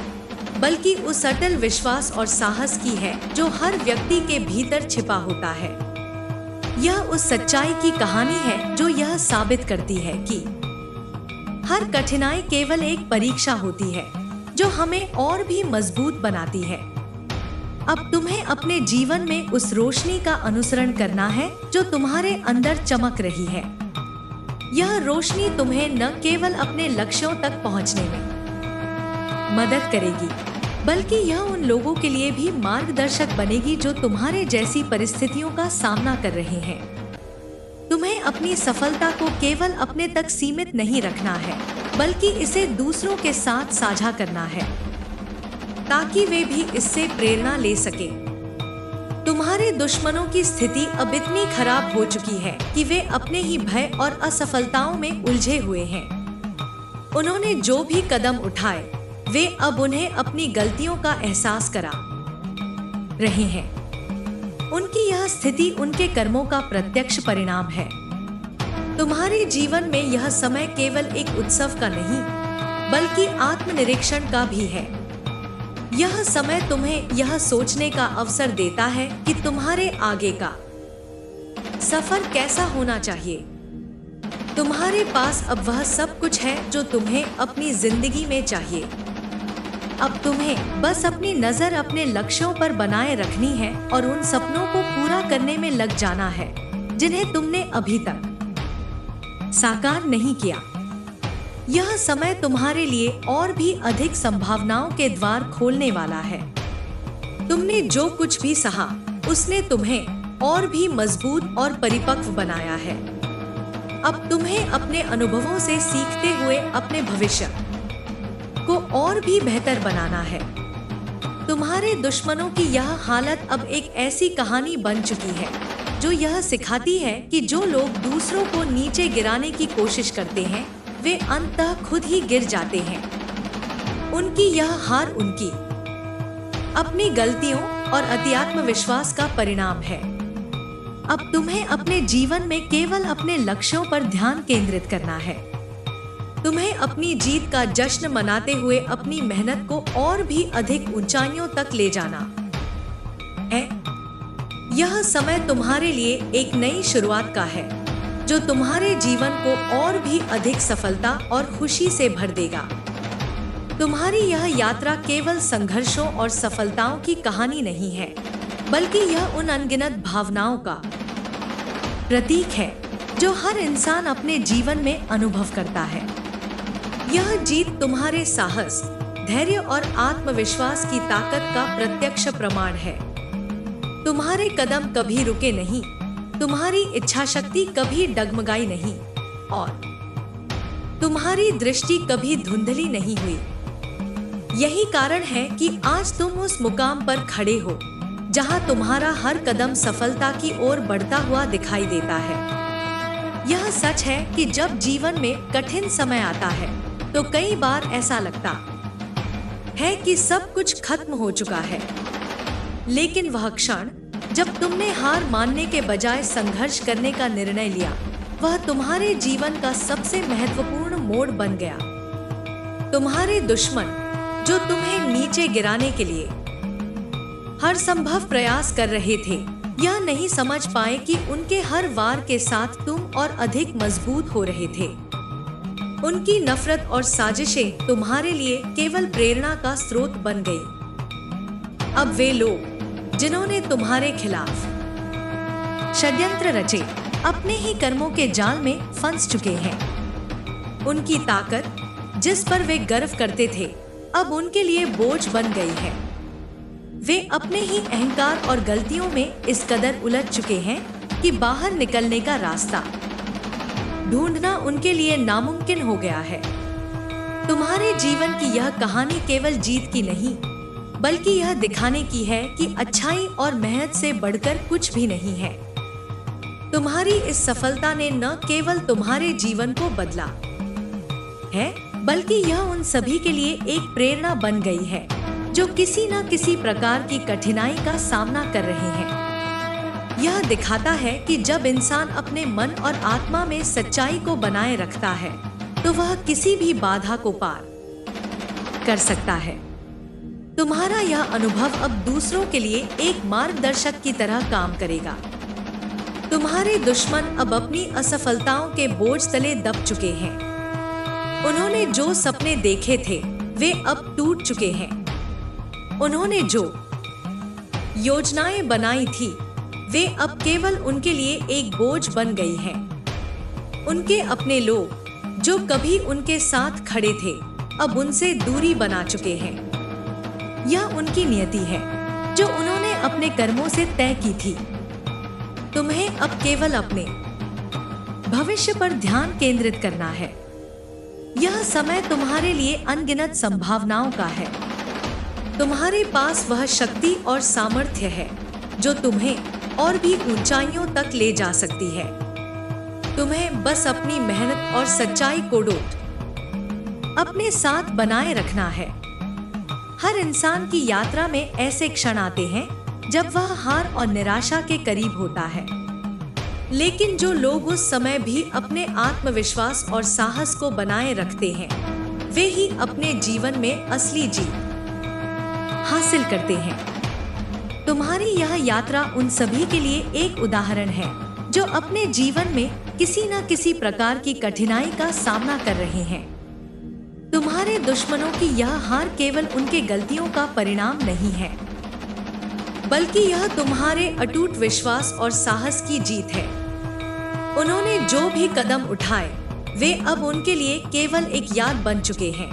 बल्कि उस अटल विश्वास और साहस की है जो हर व्यक्ति के भीतर छिपा होता है। यह उस सच्चाई की कहानी है जो यह साबित करती है कि हर कठिनाई केवल एक परीक्षा होती है जो हमें और भी मजबूत बनाती है। अब तुम्हें अपने जीवन में उस रोशनी का अनुसरण करना है जो तुम्हारे अंदर चमक रही है। यह रोशनी तुम्हें न केवल अपने लक्ष्यों तक पहुंचने में मदद करेगी, बल्कि यह उन लोगों के लिए भी मार्गदर्शक बनेगी जो तुम्हारे जैसी परिस्थितियों का सामना कर रहे हैं। तुम्हें अपनी सफलता को केवल अपने तक सीमित नहीं रखना है, बल्कि इसे दूसरों के साथ साझा करना है, ताकि वे भी इससे प्रेरणा ले सके। तुम्हारे दुश्मनों की स्थिति अब इतनी खराब हो चुकी है कि वे अपने ही भय और असफलताओं में उलझे हुए हैं। उन्होंने जो भी कदम उठाए, वे अब उन्हें अपनी गलतियों का एहसास करा रहे हैं। उनकी यह स्थिति उनके कर्मों का प्रत्यक्ष परिणाम है। तुम्हारे जीवन में यह समय केवल एक उत्सव का नहीं, बल्कि आत्मनिरीक्षण का भी है। यह समय तुम्हें यह सोचने का अवसर देता है कि तुम्हारे आगे का सफर कैसा होना चाहिए। तुम्हारे पास अब वह सब कुछ है जो तुम्हें अपनी जिंदगी में चाहिए। अब तुम्हें बस अपनी नजर अपने लक्ष्यों पर बनाए रखनी है और उन सपनों को पूरा करने में लग जाना है जिन्हें तुमने अभी तक साकार नहीं किया। यह समय तुम्हारे लिए और भी अधिक संभावनाओं के द्वार खोलने वाला है। तुमने जो कुछ भी सहा, उसने तुम्हें और भी मजबूत और परिपक्व बनाया है। अब तुम्हें अपने अनुभवों से सीखते हुए अपने भविष्य को और भी बेहतर बनाना है। तुम्हारे दुश्मनों की यह हालत अब एक ऐसी कहानी बन चुकी है जो यह सिखाती है कि जो लोग दूसरों को नीचे गिराने की कोशिश करते हैं, वे अंततः खुद ही गिर जाते हैं। उनकी यह हार उनकी अपनी गलतियों और अति आत्मविश्वास का परिणाम है। अब तुम्हें अपने जीवन में केवल अपने लक्ष्यों पर ध्यान केंद्रित करना है। तुम्हें अपनी जीत का जश्न मनाते हुए अपनी मेहनत को और भी अधिक ऊंचाइयों तक ले जाना है। यह समय तुम्हारे लिए एक नई शुरुआत का है जो तुम्हारे जीवन को और भी अधिक सफलता और खुशी से भर देगा। तुम्हारी यह यात्रा केवल संघर्षों और सफलताओं की कहानी नहीं है, बल्कि यह उन अनगिनत भावनाओं का प्रतीक है जो हर इंसान अपने जीवन में अनुभव करता है। यह जीत तुम्हारे साहस, धैर्य और आत्मविश्वास की ताकत का प्रत्यक्ष प्रमाण है। तुम्हारे कदम कभी रुके नहीं, तुम्हारी इच्छा शक्ति कभी डगमगाई नहीं और तुम्हारी दृष्टि कभी धुंधली नहीं हुई। यही कारण है कि आज तुम उस मुकाम पर खड़े हो जहां तुम्हारा हर कदम सफलता की ओर बढ़ता हुआ दिखाई देता है। यह सच है कि जब जीवन में कठिन समय आता है तो कई बार ऐसा लगता है कि सब कुछ खत्म हो चुका है, लेकिन वह क्षण जब तुमने हार मानने के बजाय संघर्ष करने का निर्णय लिया, वह तुम्हारे जीवन का सबसे महत्वपूर्ण मोड़ बन गया। तुम्हारे दुश्मन जो तुम्हें नीचे गिराने के लिए हर संभव प्रयास कर रहे थे, यह नहीं समझ पाए कि उनके हर वार के साथ तुम और अधिक मजबूत हो रहे थे। उनकी नफरत और साजिशें तुम्हारे लिए केवल प्रेरणा का स्रोत बन गई। अब वे लोग जिन्होंने तुम्हारे खिलाफ षड्यंत्र रचे, अपने ही कर्मों के जाल में फंस चुके हैं। उनकी ताकत, जिस पर वे गर्व करते थे, अब उनके लिए बोझ बन गई है। वे अपने ही अहंकार और गलतियों में इस कदर उलझ चुके हैं कि बाहर निकलने का रास्ता ढूंढना उनके लिए नामुमकिन हो गया है। तुम्हारे जीवन की यह कहानी केवल जीत की नहीं, बल्कि यह दिखाने की है कि अच्छाई और मेहनत से बढ़कर कुछ भी नहीं है। तुम्हारी इस सफलता ने न केवल तुम्हारे जीवन को बदला है, बल्कि यह उन सभी के लिए एक प्रेरणा बन गई है जो किसी न किसी प्रकार की कठिनाई का सामना कर रहे हैं। यह दिखाता है कि जब इंसान अपने मन और आत्मा में सच्चाई को बनाए रखता है, तो वह किसी भी बाधा को पार कर सकता है। तुम्हारा यह अनुभव अब दूसरों के लिए एक मार्गदर्शक की तरह काम करेगा। तुम्हारे दुश्मन अब अपनी असफलताओं के बोझ तले दब चुके हैं। उन्होंने जो सपने देखे थे, वे अब टूट चुके हैं। उन्होंने जो योजनाएं बनाई थी, वे अब केवल उनके लिए एक बोझ बन गई हैं। उनके अपने लोग जो कभी उनके साथ खड़े थे, अब उनसे दूरी बना चुके हैं। यह उनकी नियति है जो उन्होंने अपने कर्मों से तय की थी। तुम्हें अब केवल अपने भविष्य पर ध्यान केंद्रित करना है। यह समय तुम्हारे लिए अनगिनत संभावनाओं का है। तुम्हारे पास वह शक्ति और सामर्थ्य है जो तुम्हें और भी ऊंचाइयों तक ले जा सकती है। तुम्हें बस अपनी मेहनत और सच्चाई को अपने साथ बनाए रखना है। हर इंसान की यात्रा में ऐसे क्षण आते हैं जब वह हार और निराशा के करीब होता है, लेकिन जो लोग उस समय भी अपने आत्मविश्वास और साहस को बनाए रखते हैं, वे ही अपने जीवन में असली जीत हासिल करते हैं। तुम्हारी यह यात्रा उन सभी के लिए एक उदाहरण है जो अपने जीवन में किसी न किसी प्रकार की कठिनाई का सामना कर रहे हैं। तुम्हारे दुश्मनों की यह हार केवल उनके गलतियों का परिणाम नहीं है, बल्कि यह तुम्हारे अटूट विश्वास और साहस की जीत है। उन्होंने जो भी कदम उठाए, वे अब उनके लिए केवल एक याद बन चुके हैं।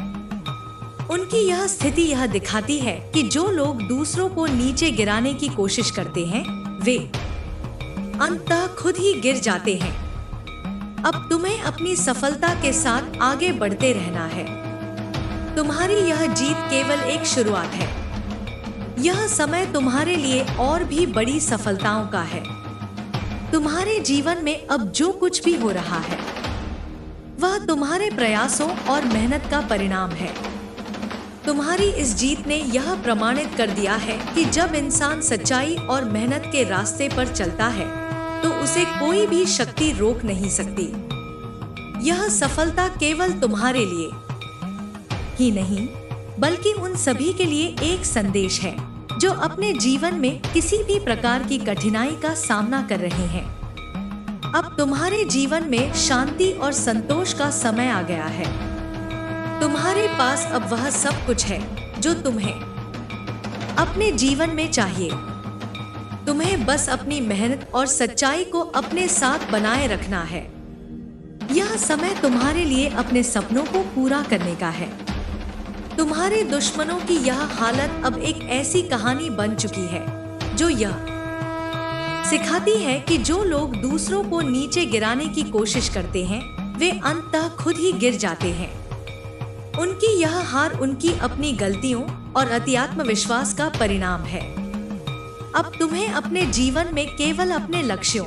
उनकी यह स्थिति यह दिखाती है कि जो लोग दूसरों को नीचे गिराने की कोशिश करते हैं, वे अंततः खुद ही गिर जाते हैं। अब तुम्हें अपनी सफलता के साथ आगे बढ़ते रहना है। तुम्हारी यह जीत केवल एक शुरुआत है। यह समय तुम्हारे लिए और भी बड़ी सफलताओं का है। तुम्हारे जीवन में अब जो कुछ भी हो रहा है, वह तुम्हारे प्रयासों और मेहनत का परिणाम है। तुम्हारी इस जीत ने यह प्रमाणित कर दिया है कि जब इंसान सच्चाई और मेहनत के रास्ते पर चलता है, तो उसे कोई भी शक्ति रोक नहीं सकती। यह सफलता केवल तुम्हारे लिए ही नहीं, बल्कि उन सभी के लिए एक संदेश है जो अपने जीवन में किसी भी प्रकार की कठिनाई का सामना कर रहे हैं। अब तुम्हारे जीवन में शांति और संतोष का समय आ गया है। तुम्हारे पास अब वह सब कुछ है जो तुम्हें अपने जीवन में चाहिए। तुम्हें बस अपनी मेहनत और सच्चाई को अपने साथ बनाए रखना है। यह समय तुम्हारे लिए अपने सपनों को पूरा करने का है। तुम्हारे दुश्मनों की यह हालत अब एक ऐसी कहानी बन चुकी है जो यह सिखाती है कि जो लोग दूसरों को नीचे गिराने की कोशिश करते हैं, वे अंततः खुद ही गिर जाते हैं। उनकी यह हार उनकी अपनी गलतियों और अति आत्मविश्वास का परिणाम है। अब तुम्हें अपने जीवन में केवल अपने लक्ष्यों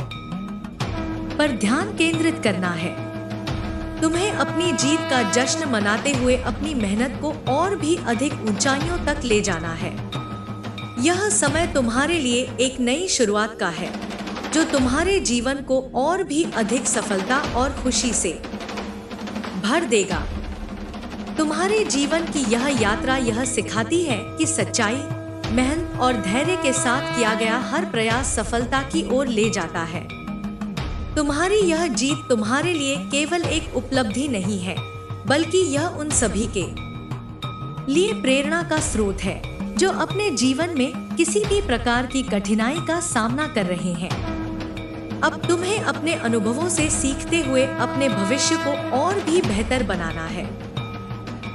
पर ध्यान केंद्रित करना है। तुम्हें अपनी जीत का जश्न मनाते हुए अपनी मेहनत को और भी अधिक ऊंचाइयों तक ले जाना है। यह समय तुम्हारे लिए एक नई शुरुआत का है जो तुम्हारे जीवन को और भी अधिक सफलता और खुशी से भर देगा। तुम्हारे जीवन की यह यात्रा यह सिखाती है कि सच्चाई, मेहनत और धैर्य के साथ किया गया हर प्रयास सफलता की ओर ले जाता है। तुम्हारी यह जीत तुम्हारे लिए केवल एक उपलब्धि नहीं है, बल्कि यह उन सभी के लिए प्रेरणा का स्रोत है जो अपने जीवन में किसी भी प्रकार की कठिनाई का सामना कर रहे हैं। अब तुम्हें अपने अनुभवों से सीखते हुए अपने भविष्य को और भी बेहतर बनाना है।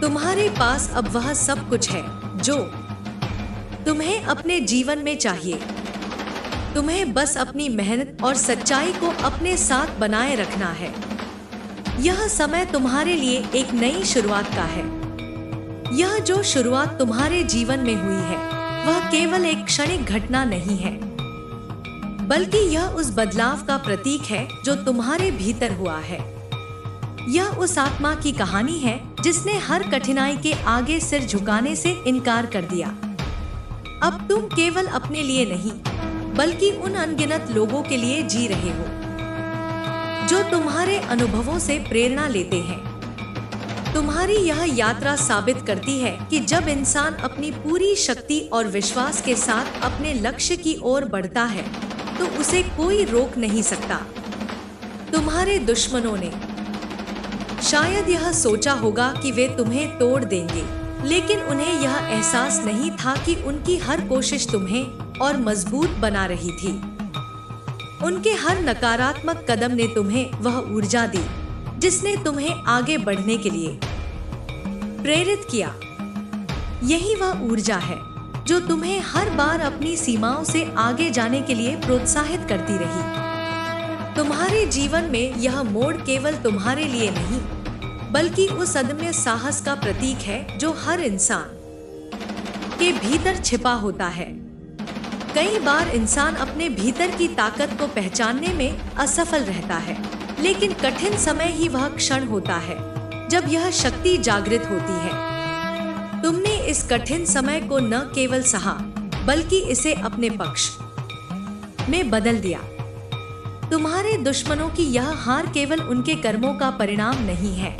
तुम्हारे पास अब वह सब कुछ है जो तुम्हें अपने जीवन में चाहिए। तुम्हें बस अपनी मेहनत और सच्चाई को अपने साथ बनाए रखना है। यह समय तुम्हारे लिए एक नई शुरुआत का है। यह जो शुरुआत तुम्हारे जीवन में हुई है, वह केवल एक क्षणिक घटना नहीं है, बल्कि यह उस बदलाव का प्रतीक है जो तुम्हारे भीतर हुआ है। यह उस आत्मा की कहानी है जिसने हर कठिनाई के आगे सिर झुकाने से इनकार कर दिया। अब तुम केवल अपने लिए नहीं, बल्कि उन अनगिनत लोगों के लिए जी रहे हो जो तुम्हारे अनुभवों से प्रेरणा लेते हैं। तुम्हारी यह यात्रा साबित करती है कि जब इंसान अपनी पूरी शक्ति और विश्वास के साथ अपने लक्ष्य की ओर बढ़ता है, तो उसे कोई रोक नहीं सकता। तुम्हारे दुश्मनों ने शायद यह सोचा होगा कि वे तुम्हें तोड़ देंगे, लेकिन उन्हें यह एहसास नहीं था कि उनकी हर कोशिश तुम्हें और मजबूत बना रही थी। उनके हर नकारात्मक कदम ने तुम्हें वह ऊर्जा दी जिसने तुम्हें आगे बढ़ने के लिए प्रेरित किया। यही वह ऊर्जा है जो तुम्हें हर बार अपनी सीमाओं से आगे जाने के लिए प्रोत्साहित करती रही। तुम्हारे जीवन में यह मोड़ केवल तुम्हारे लिए नहीं, बल्कि उस अदम्य साहस का प्रतीक है जो हर इंसान के भीतर छिपा होता है। कई बार इंसान अपने भीतर की ताकत को पहचानने में असफल रहता है, लेकिन कठिन समय ही वह क्षण होता है जब यह शक्ति जागृत होती है। तुमने इस कठिन समय को न केवल सहा, बल्कि इसे अपने पक्ष में बदल दिया। तुम्हारे दुश्मनों की यह हार केवल उनके कर्मों का परिणाम नहीं है,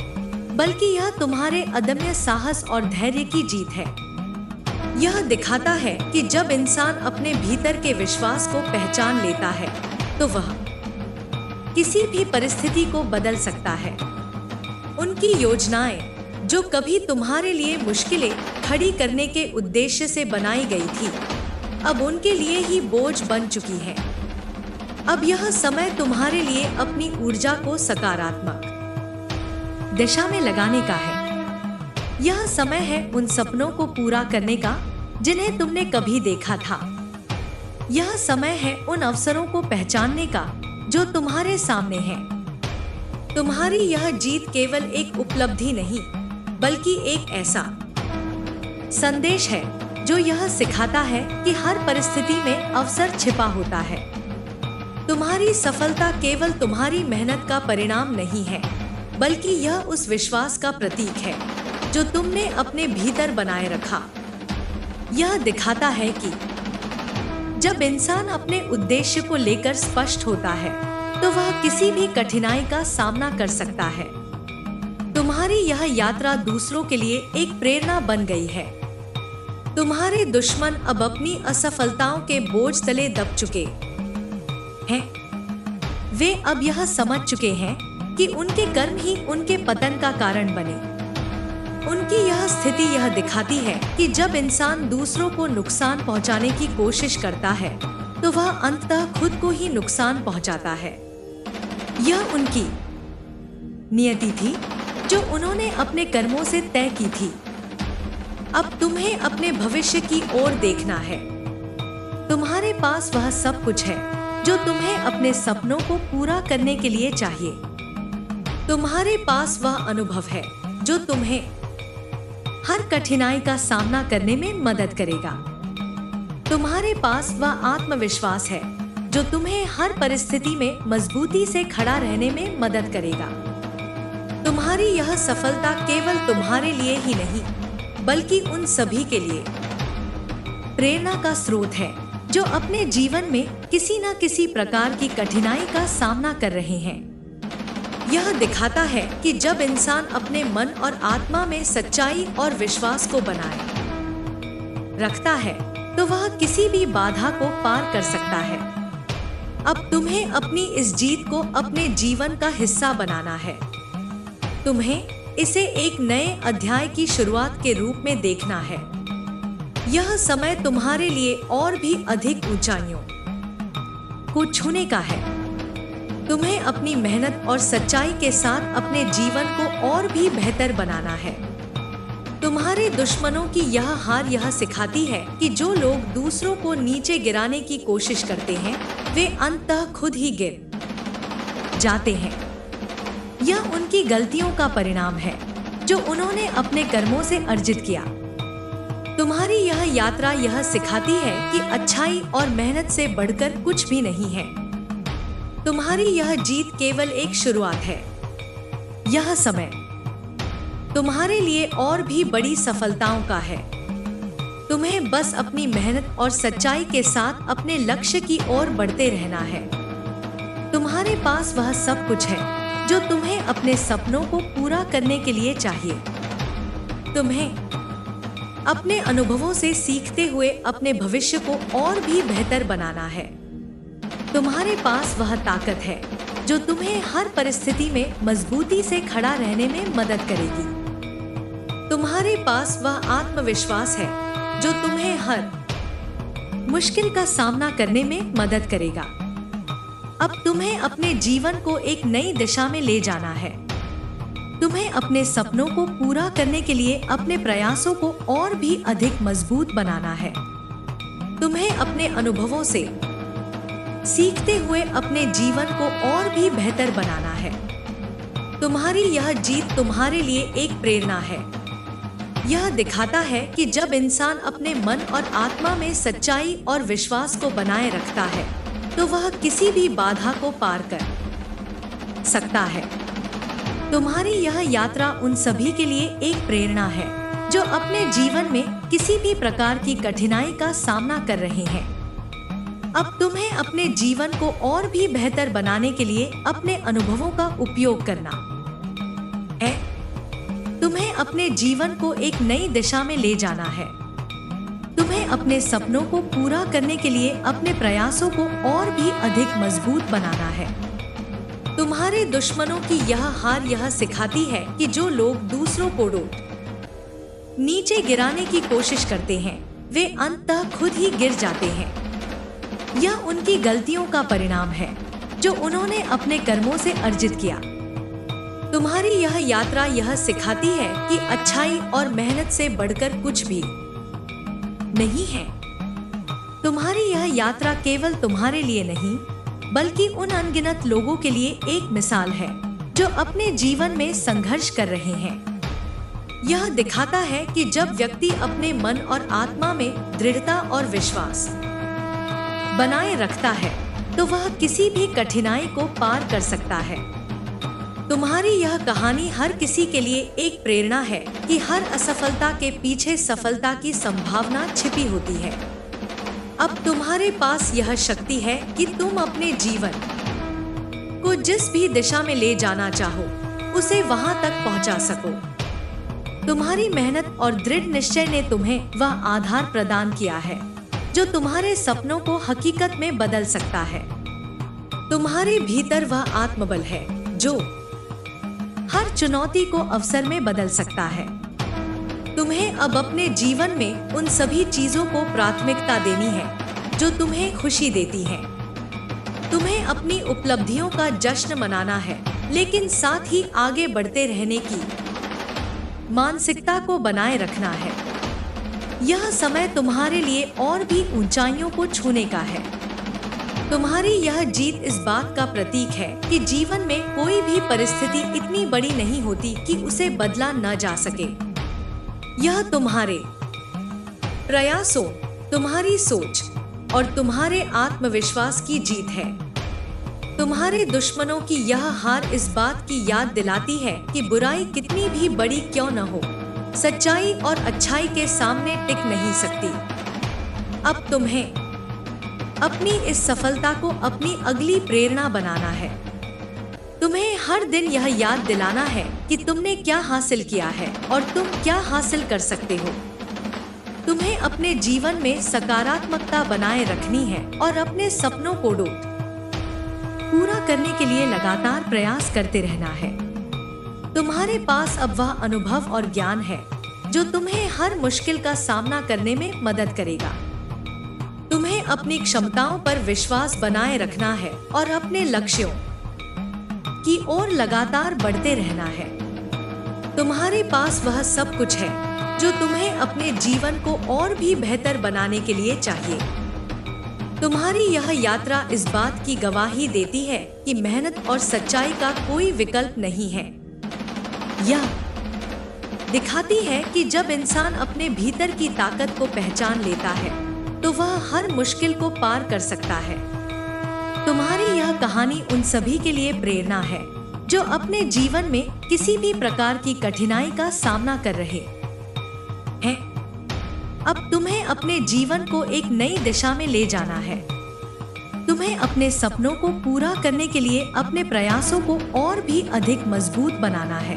बल्कि यह तुम्हारे अदम्य साहस और धैर्य की जीत है। यह दिखाता है कि जब इंसान अपने भीतर के विश्वास को पहचान लेता है, तो वह किसी भी परिस्थिति को बदल सकता है। उनकी योजनाएं, जो कभी तुम्हारे लिए मुश्किलें खड़ी करने के उद्देश्य से बनाई गई थी, अब उनके लिए ही बोझ बन चुकी है। अब यह समय तुम्हारे लिए अपनी ऊर्जा को सकारात्मक दिशा में लगाने का है। यह समय है उन सपनों को पूरा करने का जिन्हें तुमने कभी देखा था। यह समय है उन अवसरों को पहचानने का जो तुम्हारे सामने हैं। तुम्हारी यह जीत केवल एक उपलब्धि नहीं, बल्कि एक ऐसा संदेश है जो यह सिखाता है कि हर परिस्थिति में अवसर छिपा होता है। तुम्हारी सफलता केवल तुम्हारी मेहनत का परिणाम नहीं है, बल्कि यह उस विश्वास का प्रतीक है जो तुमने अपने भीतर बनाए रखा। यह दिखाता है कि जब इंसान अपने उद्देश्य को लेकर स्पष्ट होता है, तो वह किसी भी कठिनाई का सामना कर सकता है। तुम्हारी यह यात्रा दूसरों के लिए एक प्रेरणा बन गई है। तुम्हारे दुश्मन अब अपनी असफलताओं के बोझ तले दब चुके हैं। वे अब यह समझ चुके हैं कि उनके कर्म ही उनके पतन का कारण बने। उनकी यह स्थिति यह दिखाती है कि जब इंसान दूसरों को नुकसान पहुंचाने की कोशिश करता है, तो वह अंततः खुद को ही नुकसान पहुंचाता है। यह उनकी नियति थी जो उन्होंने अपने कर्मों से तय की थी। अब तुम्हें अपने भविष्य की ओर देखना है। तुम्हारे पास वह सब कुछ है जो तुम्हें अपने सपनों को पूरा करने के लिए चाहिए। तुम्हारे पास वह अनुभव है जो तुम्हें हर कठिनाई का सामना करने में मदद करेगा। तुम्हारे पास वह आत्मविश्वास है जो तुम्हें हर परिस्थिति में मजबूती से खड़ा रहने में मदद करेगा। तुम्हारी यह सफलता केवल तुम्हारे लिए ही नहीं, बल्कि उन सभी के लिए प्रेरणा का स्रोत है जो अपने जीवन में किसी न किसी प्रकार की कठिनाई का सामना कर रहे हैं। यह दिखाता है कि जब इंसान अपने मन और आत्मा में सच्चाई और विश्वास को बनाए रखता है, तो वह किसी भी बाधा को पार कर सकता है। अब तुम्हें अपनी इस जीत को अपने जीवन का हिस्सा बनाना है। तुम्हें इसे एक नए अध्याय की शुरुआत के रूप में देखना है। यह समय तुम्हारे लिए और भी अधिक ऊंचाइयों को छूने का है। तुम्हें अपनी मेहनत और सच्चाई के साथ अपने जीवन को और भी बेहतर बनाना है। तुम्हारे दुश्मनों की यह हार यह सिखाती है कि जो लोग दूसरों को नीचे गिराने की कोशिश करते हैं, वे अंततः खुद ही गिर जाते हैं। यह उनकी गलतियों का परिणाम है जो उन्होंने अपने कर्मों से अर्जित किया। तुम्हारी यह यात्रा यह सिखाती है कि अच्छाई और मेहनत से बढ़कर कुछ भी नहीं है। तुम्हारी यह जीत केवल एक शुरुआत है। यह समय तुम्हारे लिए और भी बड़ी सफलताओं का है। तुम्हें बस अपनी मेहनत और सच्चाई के साथ अपने लक्ष्य की ओर बढ़ते रहना है। तुम्हारे पास वह सब कुछ है जो तुम्हें अपने सपनों को पूरा करने के लिए चाहिए। तुम्हें अपने अनुभवों से सीखते हुए अपने भविष्य को और भी बेहतर बनाना है। तुम्हारे पास वह ताकत है जो तुम्हें हर परिस्थिति में मजबूती से खड़ा रहने में मदद करेगी। तुम्हारे पास वह आत्मविश्वास है जो तुम्हें हर मुश्किल का सामना करने में मदद करेगा। अब तुम्हें अपने जीवन को एक नई दिशा में ले जाना है। तुम्हें अपने सपनों को पूरा करने के लिए अपने प्रयासों को और भी अधिक मजबूत बनाना है। तुम्हें अपने अनुभवों से सीखते हुए अपने जीवन को और भी बेहतर बनाना है। तुम्हारी यह जीत तुम्हारे लिए एक प्रेरणा है। यह दिखाता है कि जब इंसान अपने मन और आत्मा में सच्चाई और विश्वास को बनाए रखता है, तो वह किसी भी बाधा को पार कर सकता है। तुम्हारी यह यात्रा उन सभी के लिए एक प्रेरणा है जो अपने जीवन में किसी भी प्रकार की कठिनाई का सामना कर रहे हैं। अब तुम्हें अपने जीवन को और भी बेहतर बनाने के लिए अपने अनुभवों का उपयोग करना है। तुम्हें अपने जीवन को एक नई दिशा में ले जाना है। तुम्हें अपने सपनों को पूरा करने के लिए अपने प्रयासों को और भी अधिक मजबूत बनाना है। तुम्हारे दुश्मनों की यह हार यह सिखाती है कि जो लोग दूसरों को नीचे गिराने की कोशिश करते हैं, वे अंततः खुद ही गिर जाते हैं। यह उनकी गलतियों का परिणाम है जो उन्होंने अपने कर्मों से अर्जित किया। तुम्हारी यह यात्रा यह सिखाती है कि अच्छाई और मेहनत से बढ़कर कुछ भी नहीं है। तुम्हारी यह यात्रा केवल तुम्हारे लिए नहीं, बल्कि उन अनगिनत लोगों के लिए एक मिसाल है जो अपने जीवन में संघर्ष कर रहे हैं। यह दिखाता है कि जब व्यक्ति अपने मन और आत्मा में दृढ़ता और विश्वास बनाए रखता है तो वह किसी भी कठिनाई को पार कर सकता है। तुम्हारी यह कहानी हर किसी के लिए एक प्रेरणा है कि हर असफलता के पीछे सफलता की संभावना छिपी होती है। अब तुम्हारे पास यह शक्ति है कि तुम अपने जीवन को जिस भी दिशा में ले जाना चाहो उसे वहां तक पहुंचा सको। तुम्हारी मेहनत और दृढ़ निश्चय ने तुम्हें वह आधार प्रदान किया है जो तुम्हारे सपनों को हकीकत में बदल सकता है। तुम्हारे भीतर वह आत्मबल है जो हर चुनौती को अवसर में बदल सकता है। तुम्हें अब अपने जीवन में उन सभी चीजों को प्राथमिकता देनी है जो तुम्हें खुशी देती हैं। तुम्हें अपनी उपलब्धियों का जश्न मनाना है, लेकिन साथ ही आगे बढ़ते रहने की मानसिकता को बनाए रखना है। यह समय तुम्हारे लिए और भी ऊंचाइयों को छूने का है। तुम्हारी यह जीत इस बात का प्रतीक है कि जीवन में कोई भी परिस्थिति इतनी बड़ी नहीं होती कि उसे बदला न जा सके। यह तुम्हारे प्रयासों, तुम्हारी सोच और तुम्हारे आत्मविश्वास की जीत है। तुम्हारे दुश्मनों की यह हार इस बात की याद दिलाती है कि बुराई कितनी भी बड़ी क्यों न हो, सच्चाई और अच्छाई के सामने टिक नहीं सकती। अब तुम्हें अपनी इस सफलता को अपनी अगली प्रेरणा बनाना है। तुम्हें हर दिन यह याद दिलाना है कि तुमने क्या हासिल किया है और तुम क्या हासिल कर सकते हो। तुम्हें अपने जीवन में सकारात्मकता बनाए रखनी है और अपने सपनों को पूरा करने के लिए लगातार प्रयास करते रहना है। तुम्हारे पास अब वह अनुभव और ज्ञान है जो तुम्हें हर मुश्किल का सामना करने में मदद करेगा। तुम्हें अपनी क्षमताओं पर विश्वास बनाए रखना है और अपने लक्ष्यों की ओर लगातार बढ़ते रहना है। तुम्हारे पास वह सब कुछ है जो तुम्हें अपने जीवन को और भी बेहतर बनाने के लिए चाहिए। तुम्हारी यह यात्रा इस बात की गवाही देती है कि मेहनत और सच्चाई का कोई विकल्प नहीं है। यह दिखाती है कि जब इंसान अपने भीतर की ताकत को पहचान लेता है तो वह हर मुश्किल को पार कर सकता है। तुम्हारी यह कहानी उन सभी के लिए प्रेरणा है जो अपने जीवन में किसी भी प्रकार की कठिनाई का सामना कर रहे हैं। अब तुम्हें अपने जीवन को एक नई दिशा में ले जाना है। तुम्हें अपने सपनों को पूरा करने के लिए अपने प्रयासों को और भी अधिक मजबूत बनाना है।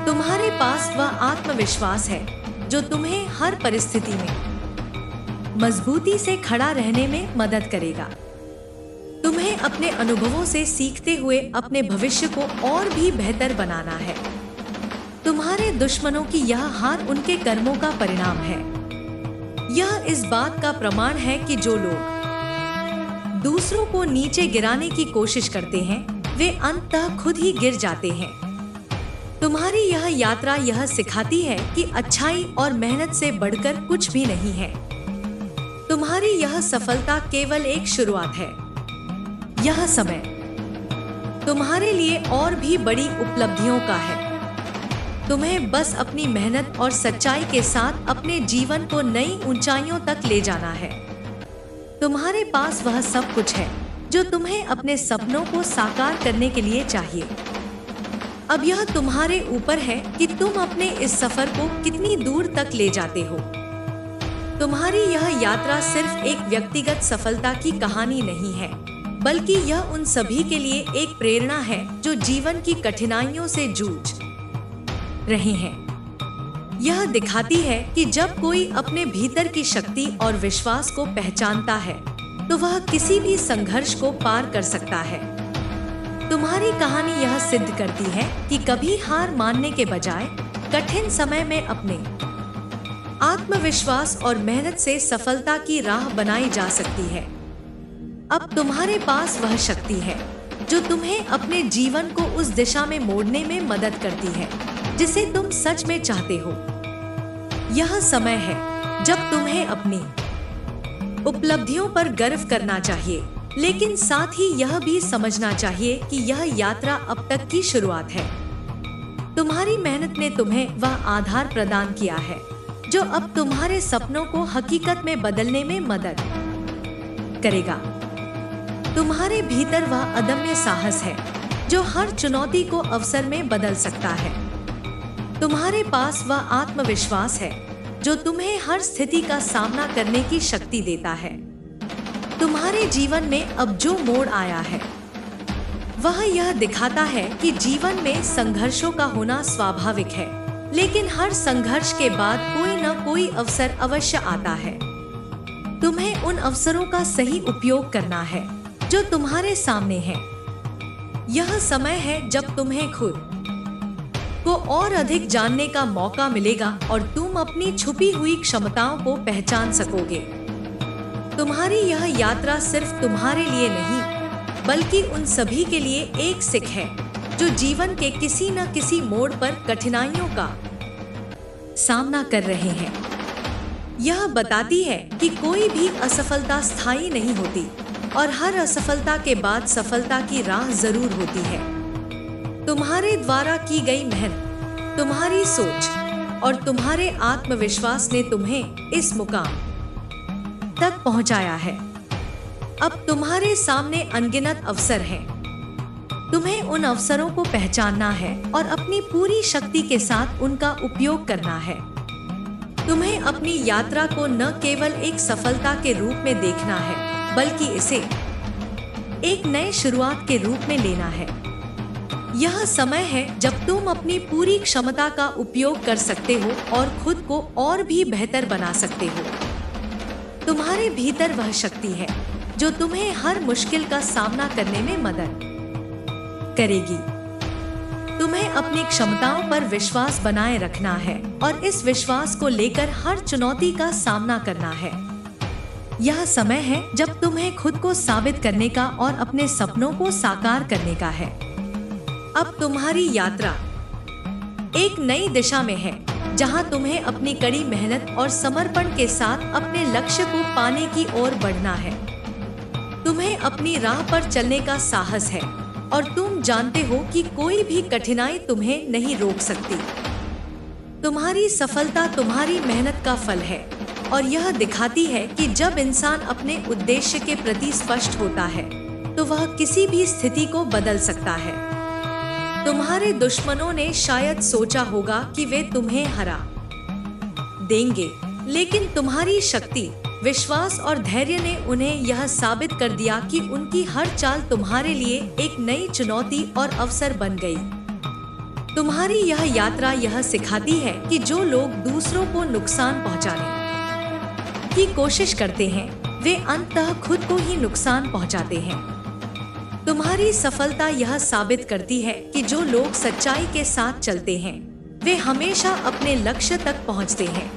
तुम्हारे पास वह आत्मविश्वास है जो तुम्हें हर परिस्थिति में मजबूती से खड़ा रहने में मदद करेगा। तुम्हें अपने अनुभवों से सीखते हुए अपने भविष्य को और भी बेहतर बनाना है। तुम्हारे दुश्मनों की यह हार उनके कर्मों का परिणाम है। यह इस बात का प्रमाण है कि जो लोग दूसरों को नीचे गिराने की कोशिश करते हैं वे अंततः खुद ही गिर जाते हैं। तुम्हारी यह यात्रा यह सिखाती है कि अच्छाई और मेहनत से बढ़कर कुछ भी नहीं है। तुम्हारी यह सफलता केवल एक शुरुआत है। यह समय तुम्हारे लिए और भी बड़ी उपलब्धियों का है। तुम्हें बस अपनी मेहनत और सच्चाई के साथ अपने जीवन को नई ऊंचाइयों तक ले जाना है। तुम्हारे पास वह सब कुछ है जो तुम्हें अपने सपनों को साकार करने के लिए चाहिए। अब यह तुम्हारे ऊपर है कि तुम अपने इस सफर को कितनी दूर तक ले जाते हो। तुम्हारी यह यात्रा सिर्फ एक व्यक्तिगत सफलता की कहानी नहीं है, बल्कि यह उन सभी के लिए एक प्रेरणा है जो जीवन की कठिनाइयों से जूझ रहे हैं। यह दिखाती है कि जब कोई अपने भीतर की शक्ति और विश्वास को पहचानता है तो वह किसी भी संघर्ष को पार कर सकता है। तुम्हारी कहानी यह सिद्ध करती है कि कभी हार मानने के बजाय कठिन समय में अपने आत्मविश्वास और मेहनत से सफलता की राह बनाई जा सकती है। अब तुम्हारे पास वह शक्ति है जो तुम्हें अपने जीवन को उस दिशा में मोड़ने में मदद करती है जिसे तुम सच में चाहते हो। यह समय है जब तुम्हें अपनी उपलब्धियों पर गर्व करना चाहिए, लेकिन साथ ही यह भी समझना चाहिए कि यह यात्रा अब तक की शुरुआत है। तुम्हारी मेहनत ने तुम्हें वह आधार प्रदान किया है जो अब तुम्हारे सपनों को हकीकत में बदलने में मदद करेगा। तुम्हारे भीतर वह अदम्य साहस है जो हर चुनौती को अवसर में बदल सकता है। तुम्हारे पास वह आत्मविश्वास है जो तुम्हें हर स्थिति का सामना करने की शक्ति देता है। तुम्हारे जीवन में अब जो मोड़ आया है वह यह दिखाता है कि जीवन में संघर्षों का होना स्वाभाविक है, लेकिन हर संघर्ष के बाद कोई न कोई अवसर अवश्य आता है। तुम्हें उन अवसरों का सही उपयोग करना है जो तुम्हारे सामने है। यह समय है जब तुम्हें खुद को और अधिक जानने का मौका मिलेगा और तुम अपनी छुपी हुई क्षमताओं को पहचान सकोगे। तुम्हारी यह यात्रा सिर्फ तुम्हारे लिए नहीं, बल्कि उन सभी के लिए एक सीख है जो जीवन के किसी न किसी मोड़ पर कठिनाइयों का सामना कर रहे हैं। यह बताती है कि कोई भी असफलता स्थायी नहीं होती और हर असफलता के बाद सफलता की राह जरूर होती है। तुम्हारे द्वारा की गई मेहनत, तुम्हारी सोच और तुम्हारे आत्मविश्वास ने तुम्हें इस मुकाम तक पहुंचाया है। अब तुम्हारे सामने अनगिनत अवसर हैं। तुम्हें उन अवसरों को पहचानना है और अपनी पूरी शक्ति के साथ उनका उपयोग करना है। तुम्हें अपनी यात्रा को न केवल एक सफलता के रूप में देखना है, बल्कि इसे एक नए शुरुआत के रूप में लेना है। यह समय है जब तुम अपनी पूरी क्षमता का उपयोग कर सकते हो और खुद को और भी बेहतर बना सकते हो। तुम्हारे भीतर वह शक्ति है जो तुम्हें हर मुश्किल का सामना करने में मदद करेगी। तुम्हें अपनी क्षमताओं पर विश्वास बनाए रखना है और इस विश्वास को लेकर हर चुनौती का सामना करना है। यह समय है जब तुम्हें खुद को साबित करने का और अपने सपनों को साकार करने का है। अब तुम्हारी यात्रा एक नई दिशा में है, जहां तुम्हें अपनी कड़ी मेहनत और समर्पण के साथ अपने लक्ष्य को पाने की ओर बढ़ना है। तुम्हें अपनी राह पर चलने का साहस है और तुम जानते हो कि कोई भी कठिनाई तुम्हें नहीं रोक सकती। तुम्हारी सफलता तुम्हारी मेहनत का फल है और यह दिखाती है कि जब इंसान अपने उद्देश्य के प्रति स्पष्ट होता है तो वह किसी भी स्थिति को बदल सकता है। तुम्हारे दुश्मनों ने शायद सोचा होगा कि वे तुम्हें हरा देंगे, लेकिन तुम्हारी शक्ति, विश्वास और धैर्य ने उन्हें यह साबित कर दिया कि उनकी हर चाल तुम्हारे लिए एक नई चुनौती और अवसर बन गई। तुम्हारी यह यात्रा यह सिखाती है कि जो लोग दूसरों को नुकसान पहुंचाने की कोशिश करते हैं, वे अंततः खुद को ही नुकसान पहुंचाते हैं। तुम्हारी सफलता यह साबित करती है कि जो लोग सच्चाई के साथ चलते हैं, वे हमेशा अपने लक्ष्य तक पहुंचते हैं।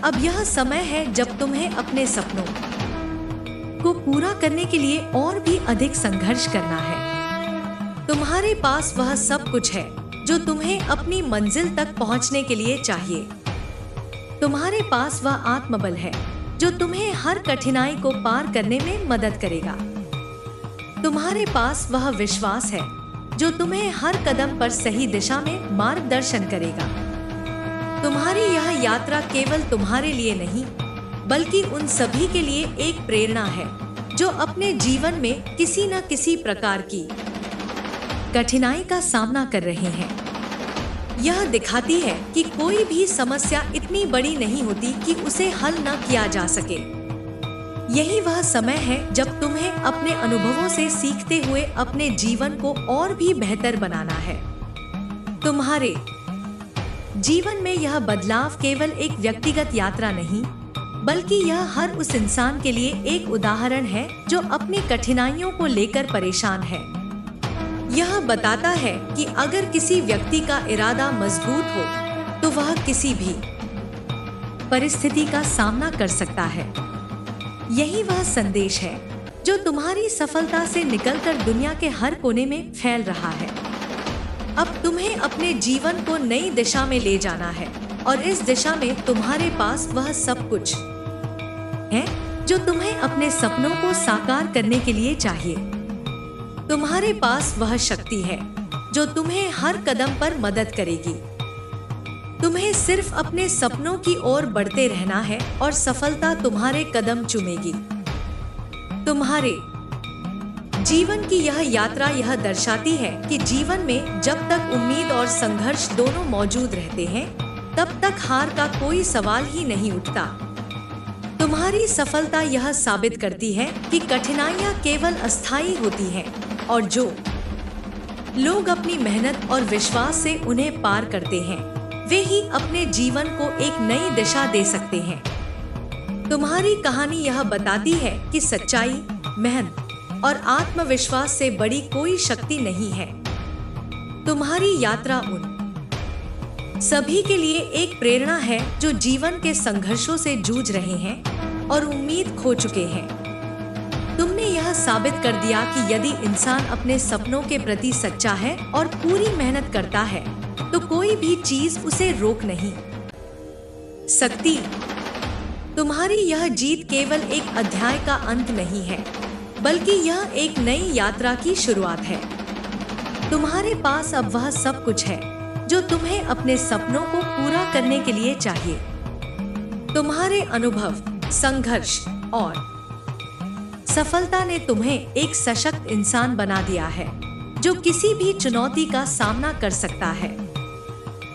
अब यह समय है जब तुम्हें अपने सपनों को पूरा करने के लिए और भी अधिक संघर्ष करना है। तुम्हारे पास वह सब कुछ है जो तुम्हें अपनी मंजिल तक पहुंचने के लिए चाहिए। तुम्हारे पास वह आत्मबल है जो तुम्हें हर कठिनाई को पार करने में मदद करेगा। तुम्हारे पास वह विश्वास है जो तुम्हें हर कदम पर सही दिशा में मार्गदर्शन करेगा। तुम्हारी यह यात्रा केवल तुम्हारे लिए नहीं, बल्कि उन सभी के लिए एक प्रेरणा है जो अपने जीवन में किसी न किसी प्रकार की कठिनाई का सामना कर रहे हैं। यह दिखाती है कि कोई भी समस्या इतनी बड़ी नहीं होती कि उसे हल न किया जा सके। यही वह समय है जब तुम्हें अपने अनुभवों से सीखते हुए अपने जीवन को और भी बेहतर बनाना है। तुम्हारे जीवन में यह बदलाव केवल एक व्यक्तिगत यात्रा नहीं, बल्कि यह हर उस इंसान के लिए एक उदाहरण है जो अपनी कठिनाइयों को लेकर परेशान है। यह बताता है कि अगर किसी व्यक्ति का इरादा मजबूत हो तो वह किसी भी परिस्थिति का सामना कर सकता है। यही वह संदेश है जो तुम्हारी सफलता से निकलकर दुनिया के हर कोने में फैल रहा है। अब तुम्हें अपने जीवन को नई दिशा में ले जाना है और इस दिशा में तुम्हारे पास वह सब कुछ है जो तुम्हें अपने सपनों को साकार करने के लिए चाहिए। तुम्हारे पास वह शक्ति है जो तुम्हें हर कदम पर मदद करेगी। तुम्हें सिर्फ अपने सपनों की ओर बढ़ते रहना है और सफलता तुम्हारे कदम चूमेगी। तुम्हारे जीवन की यह यात्रा यह दर्शाती है कि जीवन में जब तक उम्मीद और संघर्ष दोनों मौजूद रहते हैं, तब तक हार का कोई सवाल ही नहीं उठता। तुम्हारी सफलता यह साबित करती है कि कठिनाइयां केवल अस्थायी होती हैं और जो लोग अपनी मेहनत और विश्वास से उन्हें पार करते हैं, वे ही अपने जीवन को एक नई दिशा दे सकते हैं। तुम्हारी कहानी यह बताती है कि सच्चाई, मेहनत और आत्मविश्वास से बड़ी कोई शक्ति नहीं है। तुम्हारी यात्रा उन सभी के लिए एक प्रेरणा है जो जीवन के संघर्षों से जूझ रहे हैं और उम्मीद खो चुके हैं। तुमने यह साबित कर दिया कि यदि इंसान अपने सपनों के प्रति सच्चा है और पूरी मेहनत करता है, तो कोई भी चीज उसे रोक नहीं सकती। तुम्हारी यह जीत केवल एक अध्याय का अंत नहीं है, बल्कि यह एक नई यात्रा की शुरुआत है। तुम्हारे पास अब वह सब कुछ है जो तुम्हें अपने सपनों को पूरा करने के लिए चाहिए। तुम्हारे अनुभव, संघर्ष और सफलता ने तुम्हें एक सशक्त इंसान बना दिया है जो किसी भी चुनौती का सामना कर सकता है।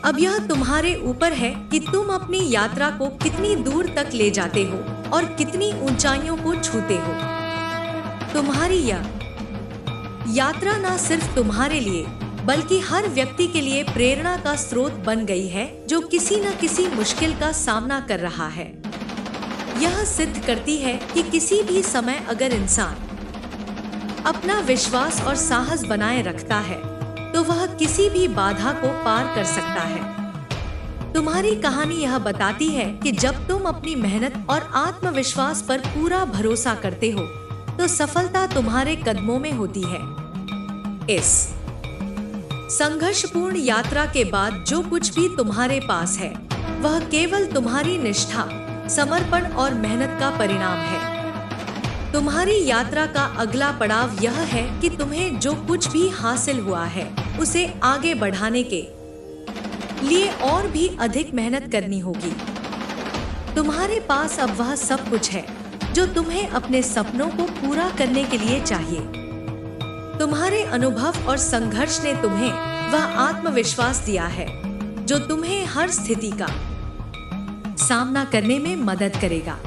अब यह तुम्हारे ऊपर है कि तुम अपनी यात्रा को कितनी दूर तक ले जाते हो और कितनी ऊंचाइयों को छूते हो। तुम्हारी यह यात्रा न सिर्फ तुम्हारे लिए बल्कि हर व्यक्ति के लिए प्रेरणा का स्रोत बन गई है जो किसी न किसी मुश्किल का सामना कर रहा है। यह सिद्ध करती है कि किसी भी समय अगर इंसान अपना विश्वास और साहस बनाए रखता है, तो वह किसी भी बाधा को पार कर सकता है। तुम्हारी कहानी यह बताती है कि जब तुम अपनी मेहनत और आत्मविश्वास पर पूरा भरोसा करते हो, तो सफलता तुम्हारे कदमों में होती है। इस संघर्षपूर्ण यात्रा के बाद जो कुछ भी तुम्हारे पास है, वह केवल तुम्हारी निष्ठा, समर्पण और मेहनत का परिणाम है। तुम्हारी यात्रा का अगला पड़ाव यह है कि तुम्हें जो कुछ भी हासिल हुआ है, उसे आगे बढ़ाने के लिए और भी अधिक मेहनत करनी होगी। तुम्हारे पास अब वह सब कुछ है जो तुम्हें अपने सपनों को पूरा करने के लिए चाहिए। तुम्हारे अनुभव और संघर्ष ने तुम्हें वह आत्मविश्वास दिया है जो तुम्हें हर स्थिति का सामना करने में मदद करेगा।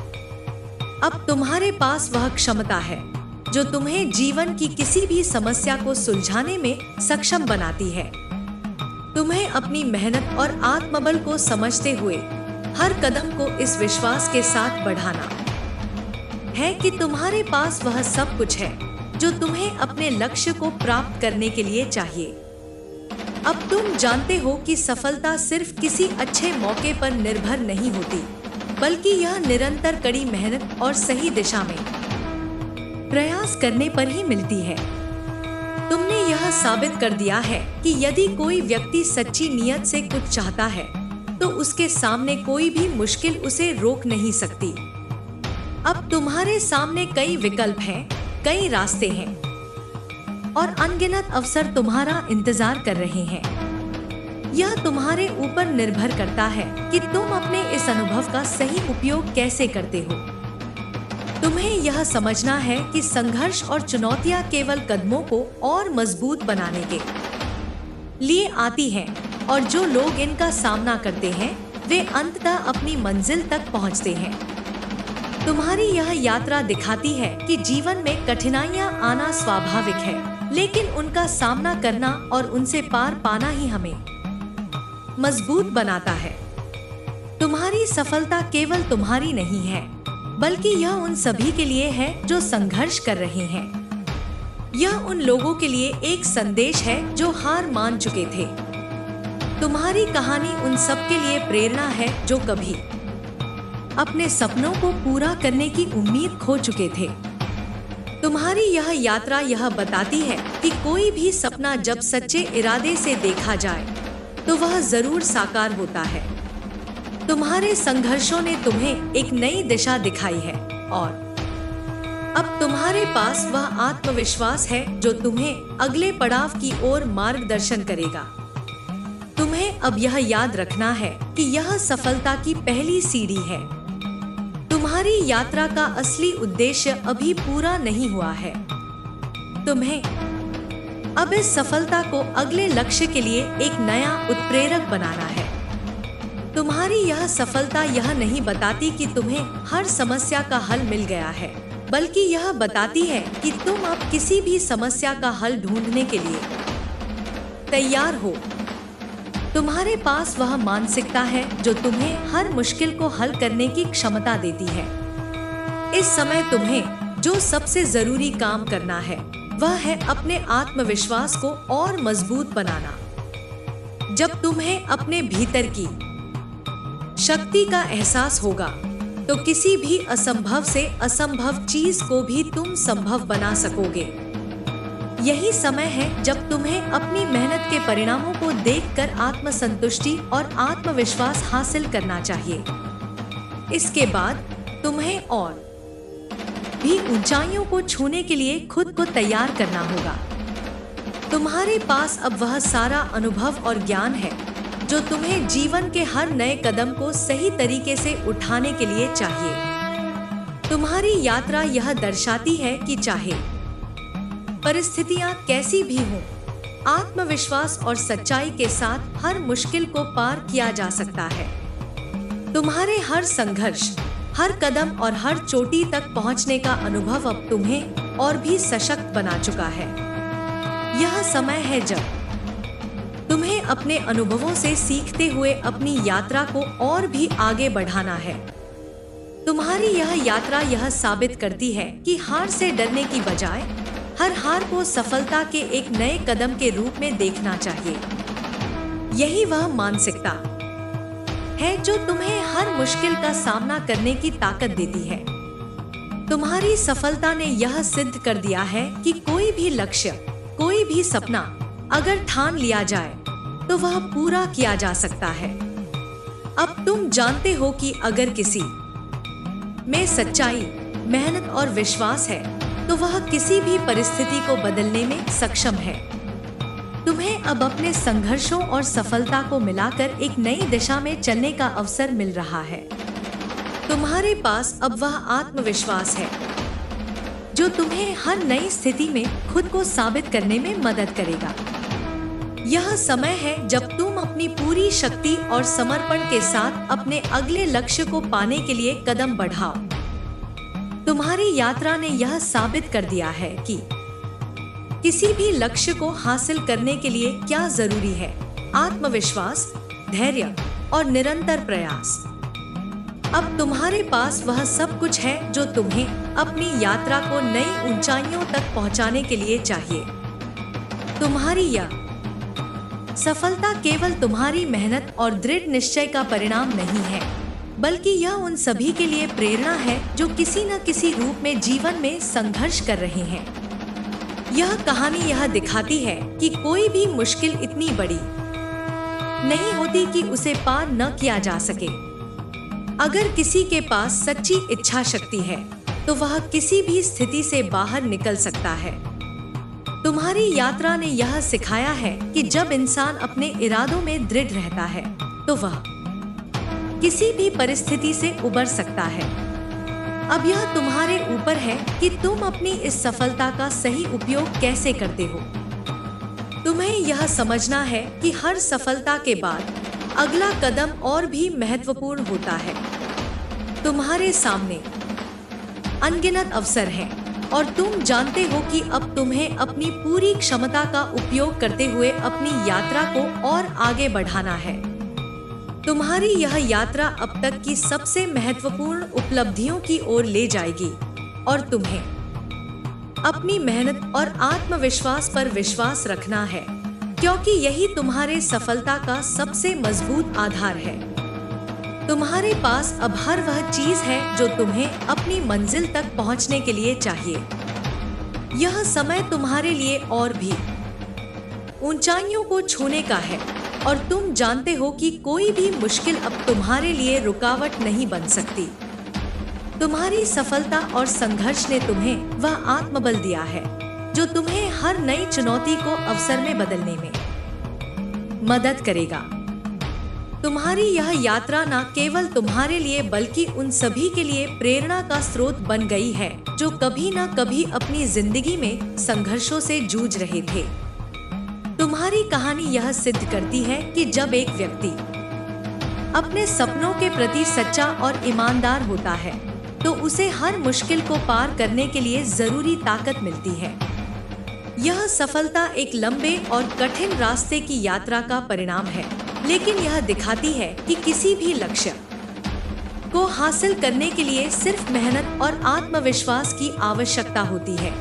अब तुम्हारे पास वह क्षमता है जो तुम्हें जीवन की किसी भी समस्या को सुलझाने में सक्षम बनाती है। तुम्हें अपनी मेहनत और आत्मबल को समझते हुए हर कदम को इस विश्वास के साथ बढ़ाना है कि तुम्हारे पास वह सब कुछ है जो तुम्हें अपने लक्ष्य को प्राप्त करने के लिए चाहिए। अब तुम जानते हो कि सफलता सिर्फ किसी अच्छे मौके पर निर्भर नहीं होती, बल्कि यह निरंतर कड़ी मेहनत और सही दिशा में प्रयास करने पर ही मिलती है। तुमने यह साबित कर दिया है कि यदि कोई व्यक्ति सच्ची नियत से कुछ चाहता है, तो उसके सामने कोई भी मुश्किल उसे रोक नहीं सकती। अब तुम्हारे सामने कई विकल्प हैं, कई रास्ते हैं और अनगिनत अवसर तुम्हारा इंतजार कर रहे हैं। यह तुम्हारे ऊपर निर्भर करता है कि तुम अपने इस अनुभव का सही उपयोग कैसे करते हो। तुम्हें यह समझना है कि संघर्ष और चुनौतियां केवल कदमों को और मजबूत बनाने के लिए आती हैं और जो लोग इनका सामना करते हैं, वे अंततः अपनी मंजिल तक पहुंचते हैं। तुम्हारी यह यात्रा दिखाती है कि जीवन में कठिनाइयां आना स्वाभाविक है, लेकिन उनका सामना करना और उनसे पार पाना ही हमें मजबूत बनाता है। तुम्हारी सफलता केवल तुम्हारी नहीं है, बल्कि यह उन सभी के लिए है जो संघर्ष कर रहे हैं। यह उन लोगों के लिए एक संदेश है जो हार मान चुके थे। तुम्हारी कहानी उन सब के लिए प्रेरणा है जो कभी अपने सपनों को पूरा करने की उम्मीद खो चुके थे। तुम्हारी यह यात्रा यह बताती है कि कोई भी सपना जब सच्चे इरादे से देखा जाए तो वह जरूर साकार होता है। तुम्हारे संघर्षों ने तुम्हें एक नई दिशा दिखाई है और अब तुम्हारे पास वह आत्मविश्वास है जो तुम्हें अगले पड़ाव की ओर मार्गदर्शन करेगा। तुम्हें अब यह याद रखना है कि यह सफलता की पहली सीढ़ी है। तुम्हारी यात्रा का असली उद्देश्य अभी पूरा नहीं हुआ है। तुम्हें अब इस सफलता को अगले लक्ष्य के लिए एक नया उत्प्रेरक बनाना है। तुम्हारी यह सफलता यह नहीं बताती कि तुम्हें हर समस्या का हल मिल गया है, बल्कि यह बताती है कि तुम अब किसी भी समस्या का हल ढूंढने के लिए तैयार हो। तुम्हारे पास वह मानसिकता है जो तुम्हें हर मुश्किल को हल करने की क्षमता देती है। इस समय तुम्हें जो सबसे जरूरी काम करना है वह है अपने आत्मविश्वास को और मजबूत बनाना। जब तुम्हें अपने भीतर की शक्ति का एहसास होगा तो किसी भी असंभव से असंभव चीज को भी तुम संभव बना सकोगे। यही समय है जब तुम्हें अपनी मेहनत के परिणामों को देखकर आत्मसंतुष्टि और आत्मविश्वास हासिल करना चाहिए। इसके बाद तुम्हें और भी ऊंचाइयों को छूने के लिए खुद को तैयार करना होगा। तुम्हारे पास अब वह सारा अनुभव और ज्ञान है जो तुम्हें जीवन के हर नए कदम को सही तरीके से उठाने के लिए चाहिए। तुम्हारी यात्रा यह दर्शाती है कि चाहे परिस्थितियां कैसी भी हों, आत्मविश्वास और सच्चाई के साथ हर मुश्किल को पार किया जा सकता है। तुम्हारे हर संघर्ष, हर कदम और हर चोटी तक पहुंचने का अनुभव अब तुम्हें और भी सशक्त बना चुका है। यह समय है जब तुम्हें अपने अनुभवों से सीखते हुए अपनी यात्रा को और भी आगे बढ़ाना है। तुम्हारी यह यात्रा यह साबित करती है कि हार से डरने की बजाय हर हार को सफलता के एक नए कदम के रूप में देखना चाहिए। यही वह मानसिकता है जो तुम्हें हर मुश्किल का सामना करने की ताकत देती है। तुम्हारी सफलता ने यह सिद्ध कर दिया है कि कोई भी लक्ष्य, कोई भी सपना अगर ठान लिया जाए तो वह पूरा किया जा सकता है। अब तुम जानते हो कि अगर किसी में सच्चाई, मेहनत और विश्वास है तो वह किसी भी परिस्थिति को बदलने में सक्षम है। तुम्हें अब अपने संघर्षों और सफलता को मिलाकर एक नई दिशा में चलने का अवसर मिल रहा है। तुम्हारे पास अब वह आत्मविश्वास है जो तुम्हें हर नई स्थिति में खुद को साबित करने में मदद करेगा। यह समय है जब तुम अपनी पूरी शक्ति और समर्पण के साथ अपने अगले लक्ष्य को पाने के लिए कदम बढ़ाओ। तुम्हारी यात्रा ने यह साबित कर दिया है कि किसी भी लक्ष्य को हासिल करने के लिए क्या जरूरी है: आत्मविश्वास, धैर्य और निरंतर प्रयास। अब तुम्हारे पास वह सब कुछ है जो तुम्हें अपनी यात्रा को नई ऊंचाइयों तक पहुंचाने के लिए चाहिए। तुम्हारी यह सफलता केवल तुम्हारी मेहनत और दृढ़ निश्चय का परिणाम नहीं है, बल्कि यह उन सभी के लिए प्रेरणा है जो किसी न किसी रूप में जीवन में संघर्ष कर रहे हैं। यह कहानी यह दिखाती है कि कोई भी मुश्किल इतनी बड़ी नहीं होती कि उसे पार न किया जा सके। अगर किसी के पास सच्ची इच्छा शक्ति है तो वह किसी भी स्थिति से बाहर निकल सकता है। तुम्हारी यात्रा ने यह सिखाया है कि जब इंसान अपने इरादों में दृढ़ रहता है तो वह किसी भी परिस्थिति से उबर सकता है। अब यह तुम्हारे ऊपर है कि तुम अपनी इस सफलता का सही उपयोग कैसे करते हो। तुम्हें यह समझना है कि हर सफलता के बाद अगला कदम और भी महत्वपूर्ण होता है। तुम्हारे सामने अनगिनत अवसर हैं और तुम जानते हो कि अब तुम्हें अपनी पूरी क्षमता का उपयोग करते हुए अपनी यात्रा को और आगे बढ़ाना है। तुम्हारी यह यात्रा अब तक की सबसे महत्वपूर्ण उपलब्धियों की ओर ले जाएगी और तुम्हें अपनी मेहनत और आत्मविश्वास पर विश्वास रखना है, क्योंकि यही तुम्हारे सफलता का सबसे मजबूत आधार है। तुम्हारे पास अब हर वह चीज है जो तुम्हें अपनी मंजिल तक पहुंचने के लिए चाहिए। यह समय तुम्हारे लिए और भी ऊंचाइयों को छूने का है और तुम जानते हो कि कोई भी मुश्किल अब तुम्हारे लिए रुकावट नहीं बन सकती। तुम्हारी सफलता और संघर्ष ने तुम्हें वह आत्मबल दिया है जो तुम्हें हर नई चुनौती को अवसर में बदलने में मदद करेगा। तुम्हारी यह यात्रा न केवल तुम्हारे लिए बल्कि उन सभी के लिए प्रेरणा का स्रोत बन गई है जो कभी न कभी अपनी जिंदगी में संघर्षों से जूझ रहे थे। तुम्हारी कहानी यह सिद्ध करती है कि जब एक व्यक्ति अपने सपनों के प्रति सच्चा और ईमानदार होता है तो उसे हर मुश्किल को पार करने के लिए जरूरी ताकत मिलती है। यह सफलता एक लंबे और कठिन रास्ते की यात्रा का परिणाम है, लेकिन यह दिखाती है कि किसी भी लक्ष्य को हासिल करने के लिए सिर्फ मेहनत और आत्मविश्वास की आवश्यकता होती है।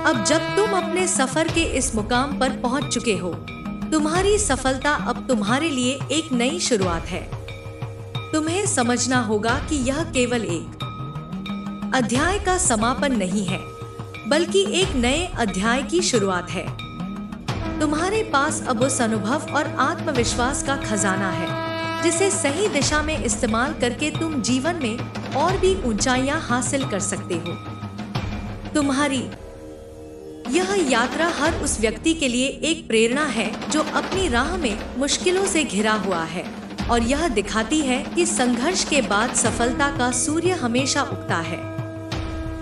अब जब तुम अपने सफर के इस मुकाम पर पहुंच चुके हो, तुम्हारी सफलता अब तुम्हारे लिए एक नई शुरुआत है। तुम्हें समझना होगा कि यह केवल एक अध्याय का समापन नहीं है, बल्कि एक नए अध्याय की शुरुआत है। तुम्हारे पास अब उस अनुभव और आत्मविश्वास का खजाना है जिसे सही दिशा में इस्तेमाल करके तुम जीवन में और भी ऊंचाइयां हासिल कर सकते हो। तुम्हारी यह यात्रा हर उस व्यक्ति के लिए एक प्रेरणा है जो अपनी राह में मुश्किलों से घिरा हुआ है और यह दिखाती है कि संघर्ष के बाद सफलता का सूर्य हमेशा उगता है।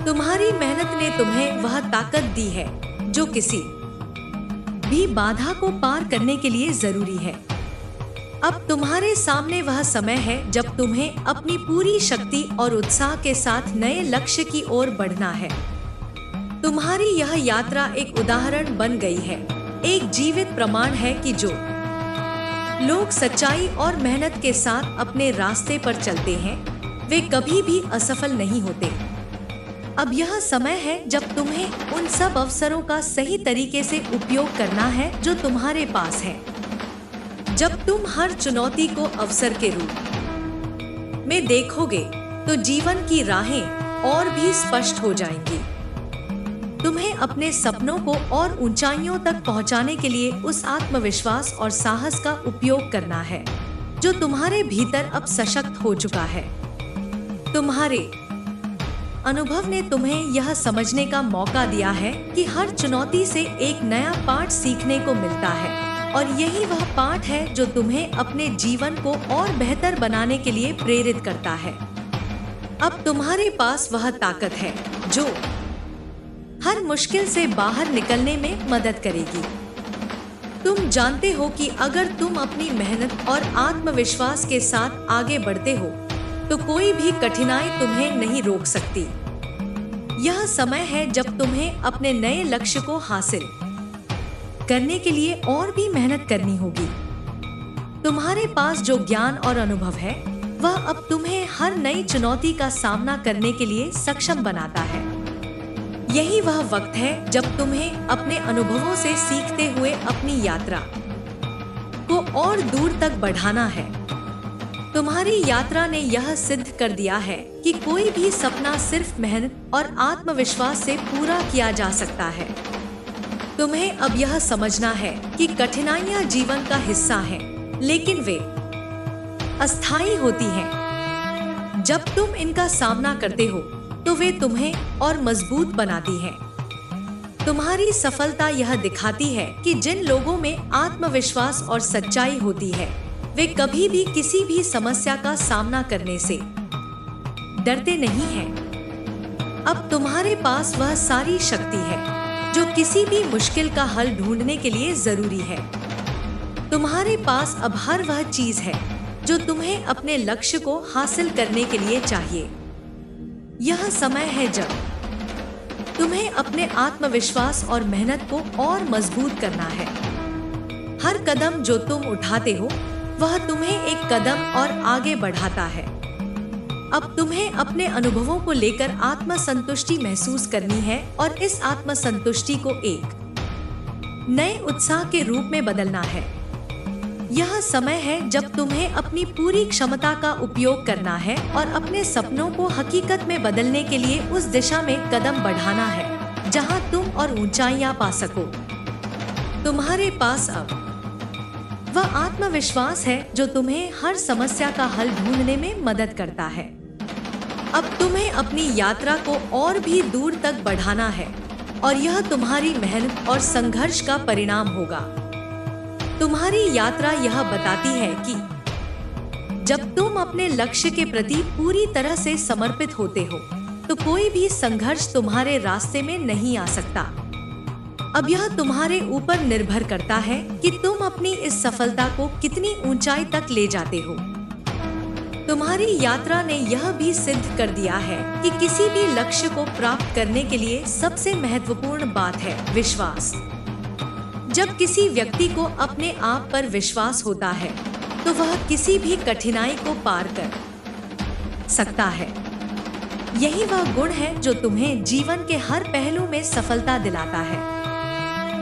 तुम्हारी मेहनत ने तुम्हें वह ताकत दी है जो किसी भी बाधा को पार करने के लिए जरूरी है। अब तुम्हारे सामने वह समय है जब तुम्हें अपनी पूरी शक्ति और उत्साह के साथ नए लक्ष्य की ओर बढ़ना है। तुम्हारी यह यात्रा एक उदाहरण बन गई है, एक जीवित प्रमाण है कि जो लोग सच्चाई और मेहनत के साथ अपने रास्ते पर चलते हैं वे कभी भी असफल नहीं होते। अब यह समय है जब तुम्हें उन सब अवसरों का सही तरीके से उपयोग करना है जो तुम्हारे पास है। जब तुम हर चुनौती को अवसर के रूप में देखोगे तो जीवन की राहें और भी स्पष्ट हो जाएंगी। तुम्हें अपने सपनों को और ऊंचाइयों तक पहुंचाने के लिए उस आत्मविश्वास और साहस का उपयोग करना है जो तुम्हारे भीतर अब सशक्त हो चुका है। तुम्हारे अनुभव ने तुम्हें यह समझने का मौका दिया है कि हर चुनौती से एक नया पाठ सीखने को मिलता है और यही वह पाठ है जो तुम्हें अपने जीवन को और बेहतर बनाने के लिए प्रेरित करता है। अब तुम्हारे पास वह ताकत है जो हर मुश्किल से बाहर निकलने में मदद करेगी। तुम जानते हो कि अगर तुम अपनी मेहनत और आत्मविश्वास के साथ आगे बढ़ते हो तो कोई भी कठिनाई तुम्हें नहीं रोक सकती। यह समय है जब तुम्हें अपने नए लक्ष्य को हासिल करने के लिए और भी मेहनत करनी होगी। तुम्हारे पास जो ज्ञान और अनुभव है वह अब तुम्हें हर नई चुनौती का सामना करने के लिए सक्षम बनाता है। यही वह वक्त है जब तुम्हें अपने अनुभवों से सीखते हुए अपनी यात्रा को और दूर तक बढ़ाना है। तुम्हारी यात्रा ने यह सिद्ध कर दिया है कि कोई भी सपना सिर्फ मेहनत और आत्मविश्वास से पूरा किया जा सकता है। तुम्हें अब यह समझना है कि कठिनाइयां जीवन का हिस्सा हैं, लेकिन वे अस्थायी होती हैं। जब तुम इनका सामना करते हो तो वे तुम्हें और मजबूत बनाती हैं। तुम्हारी सफलता यह दिखाती है कि जिन लोगों में आत्मविश्वास और सच्चाई होती है वे कभी भी किसी भी समस्या का सामना करने से डरते नहीं हैं। अब तुम्हारे पास वह सारी शक्ति है जो किसी भी मुश्किल का हल ढूंढने के लिए जरूरी है। तुम्हारे पास अब हर वह चीज है जो तुम्हें अपने लक्ष्य को हासिल करने के लिए चाहिए। यह समय है जब तुम्हें अपने आत्मविश्वास और मेहनत को और मजबूत करना है। हर कदम जो तुम उठाते हो वह तुम्हें एक कदम और आगे बढ़ाता है। अब तुम्हें अपने अनुभवों को लेकर आत्मसंतुष्टि महसूस करनी है और इस आत्मसंतुष्टि को एक नए उत्साह के रूप में बदलना है। यह समय है जब तुम्हें अपनी पूरी क्षमता का उपयोग करना है और अपने सपनों को हकीकत में बदलने के लिए उस दिशा में कदम बढ़ाना है जहां और ऊंचाइयां पा सको। तुम्हारे पास अब वह आत्मविश्वास है जो तुम्हें हर समस्या का हल ढूंढने में मदद करता है। अब तुम्हें अपनी यात्रा को और भी दूर तक बढ़ाना है और यह तुम्हारी मेहनत और संघर्ष का परिणाम होगा। तुम्हारी यात्रा यह बताती है कि जब तुम अपने लक्ष्य के प्रति पूरी तरह से समर्पित होते हो तो कोई भी संघर्ष तुम्हारे रास्ते में नहीं आ सकता। अब यह तुम्हारे ऊपर निर्भर करता है कि तुम अपनी इस सफलता को कितनी ऊंचाई तक ले जाते हो। तुम्हारी यात्रा ने यह भी सिद्ध कर दिया है कि किसी भी लक्ष्य को प्राप्त करने के लिए सबसे महत्वपूर्ण बात है विश्वास। जब किसी व्यक्ति को अपने आप पर विश्वास होता है तो वह किसी भी कठिनाई को पार कर सकता है। यही वह गुण है जो तुम्हें जीवन के हर पहलू में सफलता दिलाता है।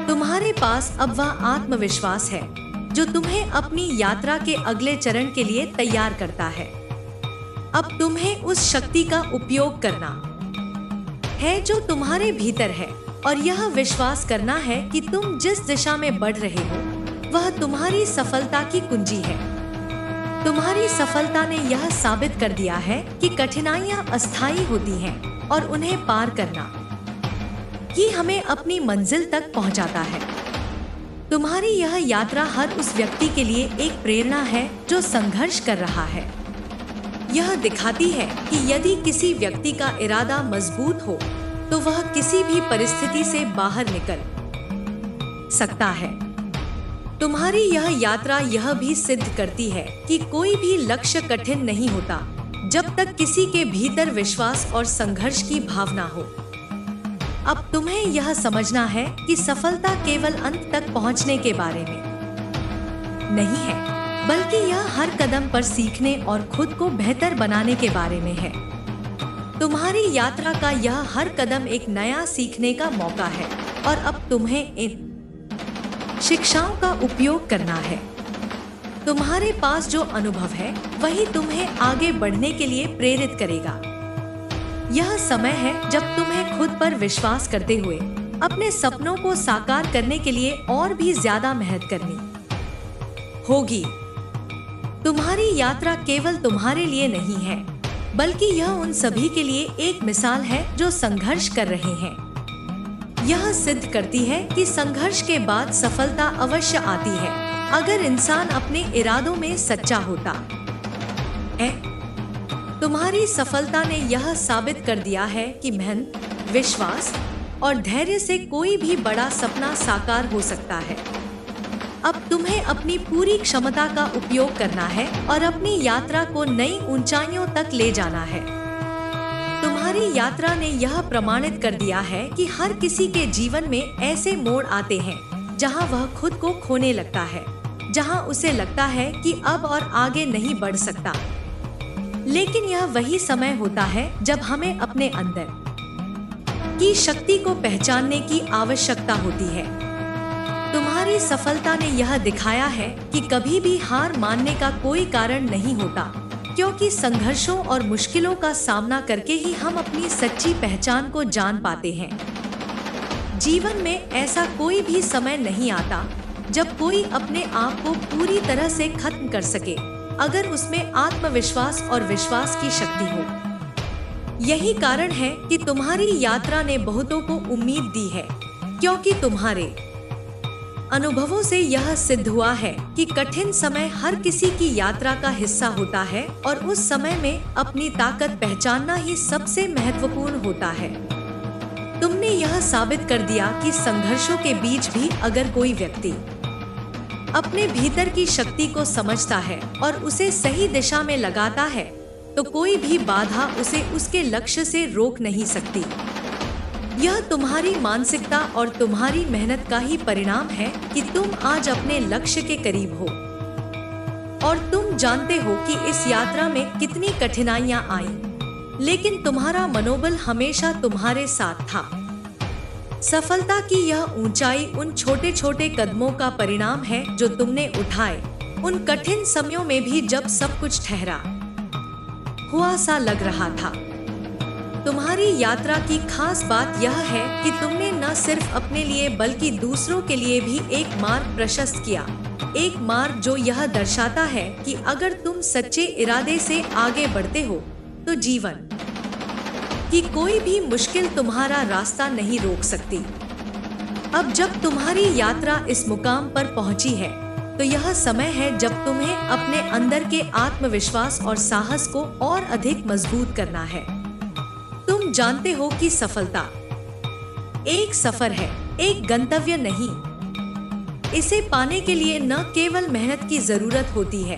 तुम्हारे पास अब वह आत्मविश्वास है जो तुम्हें अपनी यात्रा के अगले चरण के लिए तैयार करता है। अब तुम्हें उस शक्ति का उपयोग करना है जो तुम्हारे भीतर है और यह विश्वास करना है कि तुम जिस दिशा में बढ़ रहे हो वह तुम्हारी सफलता की कुंजी है। तुम्हारी सफलता ने यह साबित कर दिया है कि कठिनाइयां अस्थायी होती हैं और उन्हें पार करना ही हमें अपनी मंजिल तक पहुंचाता है। तुम्हारी यह यात्रा हर उस व्यक्ति के लिए एक प्रेरणा है जो संघर्ष कर रहा है। यह दिखाती है कि यदि किसी व्यक्ति का इरादा मजबूत हो तो वह किसी भी परिस्थिति से बाहर निकल सकता है। तुम्हारी यह यात्रा यह भी सिद्ध करती है कि कोई भी लक्ष्य कठिन नहीं होता जब तक किसी के भीतर विश्वास और संघर्ष की भावना हो। अब तुम्हें यह समझना है कि सफलता केवल अंत तक पहुंचने के बारे में नहीं है, बल्कि यह हर कदम पर सीखने और खुद को बेहतर बनाने के बारे में है। तुम्हारी यात्रा का यह हर कदम एक नया सीखने का मौका है और अब तुम्हें इन शिक्षाओं का उपयोग करना है। तुम्हारे पास जो अनुभव है वही तुम्हें आगे बढ़ने के लिए प्रेरित करेगा। यह समय है जब तुम्हें खुद पर विश्वास करते हुए अपने सपनों को साकार करने के लिए और भी ज्यादा मेहनत करनी होगी। तुम्हारी यात्रा केवल तुम्हारे लिए नहीं है, बल्कि यह उन सभी के लिए एक मिसाल है जो संघर्ष कर रहे हैं। यह सिद्ध करती है कि संघर्ष के बाद सफलता अवश्य आती है अगर इंसान अपने इरादों में सच्चा होता है। तुम्हारी सफलता ने यह साबित कर दिया है कि मेहनत, विश्वास और धैर्य से कोई भी बड़ा सपना साकार हो सकता है। अब तुम्हें अपनी पूरी क्षमता का उपयोग करना है और अपनी यात्रा को नई ऊंचाइयों तक ले जाना है। तुम्हारी यात्रा ने यह प्रमाणित कर दिया है कि हर किसी के जीवन में ऐसे मोड़ आते हैं जहां वह खुद को खोने लगता है, जहां उसे लगता है कि अब और आगे नहीं बढ़ सकता। लेकिन यह वही समय होता है जब हमें अपने अंदर की शक्ति को पहचानने की आवश्यकता होती है। तुम्हारी सफलता ने यह दिखाया है कि कभी भी हार मानने का कोई कारण नहीं होता, क्योंकि संघर्षों और मुश्किलों का सामना करके ही हम अपनी सच्ची पहचान को जान पाते हैं। जीवन में ऐसा कोई भी समय नहीं आता जब कोई अपने आप को पूरी तरह से खत्म कर सके, अगर उसमें आत्मविश्वास और विश्वास की शक्ति हो। यही कारण है कि तुम्हारी यात्रा ने बहुतों को उम्मीद दी है, क्योंकि तुम्हारे अनुभवों से यह सिद्ध हुआ है कि कठिन समय हर किसी की यात्रा का हिस्सा होता है और उस समय में अपनी ताकत पहचानना ही सबसे महत्वपूर्ण होता है। तुमने यह साबित कर दिया कि संघर्षों के बीच भी अगर कोई व्यक्ति अपने भीतर की शक्ति को समझता है और उसे सही दिशा में लगाता है तो कोई भी बाधा उसे उसके लक्ष्य से रोक नहीं सकती। यह तुम्हारी मानसिकता और तुम्हारी मेहनत का ही परिणाम है कि तुम आज अपने लक्ष्य के करीब हो और तुम जानते हो कि इस यात्रा में कितनी कठिनाइयां आईं, लेकिन तुम्हारा मनोबल हमेशा तुम्हारे साथ था। सफलता की यह ऊंचाई उन छोटे छोटे कदमों का परिणाम है जो तुमने उठाए, उन कठिन समयों में भी जब सब कुछ ठहरा हुआ सा लग रहा था। तुम्हारी यात्रा की खास बात यह है कि तुमने न सिर्फ अपने लिए बल्कि दूसरों के लिए भी एक मार्ग प्रशस्त किया, एक मार्ग जो यह दर्शाता है कि अगर तुम सच्चे इरादे से आगे बढ़ते हो तो जीवन की कोई भी मुश्किल तुम्हारा रास्ता नहीं रोक सकती। अब जब तुम्हारी यात्रा इस मुकाम पर पहुंची है तो यह समय है जब तुम्हें अपने अंदर के आत्मविश्वास और साहस को और अधिक मजबूत करना है। तुम जानते हो कि सफलता एक सफर है, एक गंतव्य नहीं। इसे पाने के लिए न केवल मेहनत की जरूरत होती है,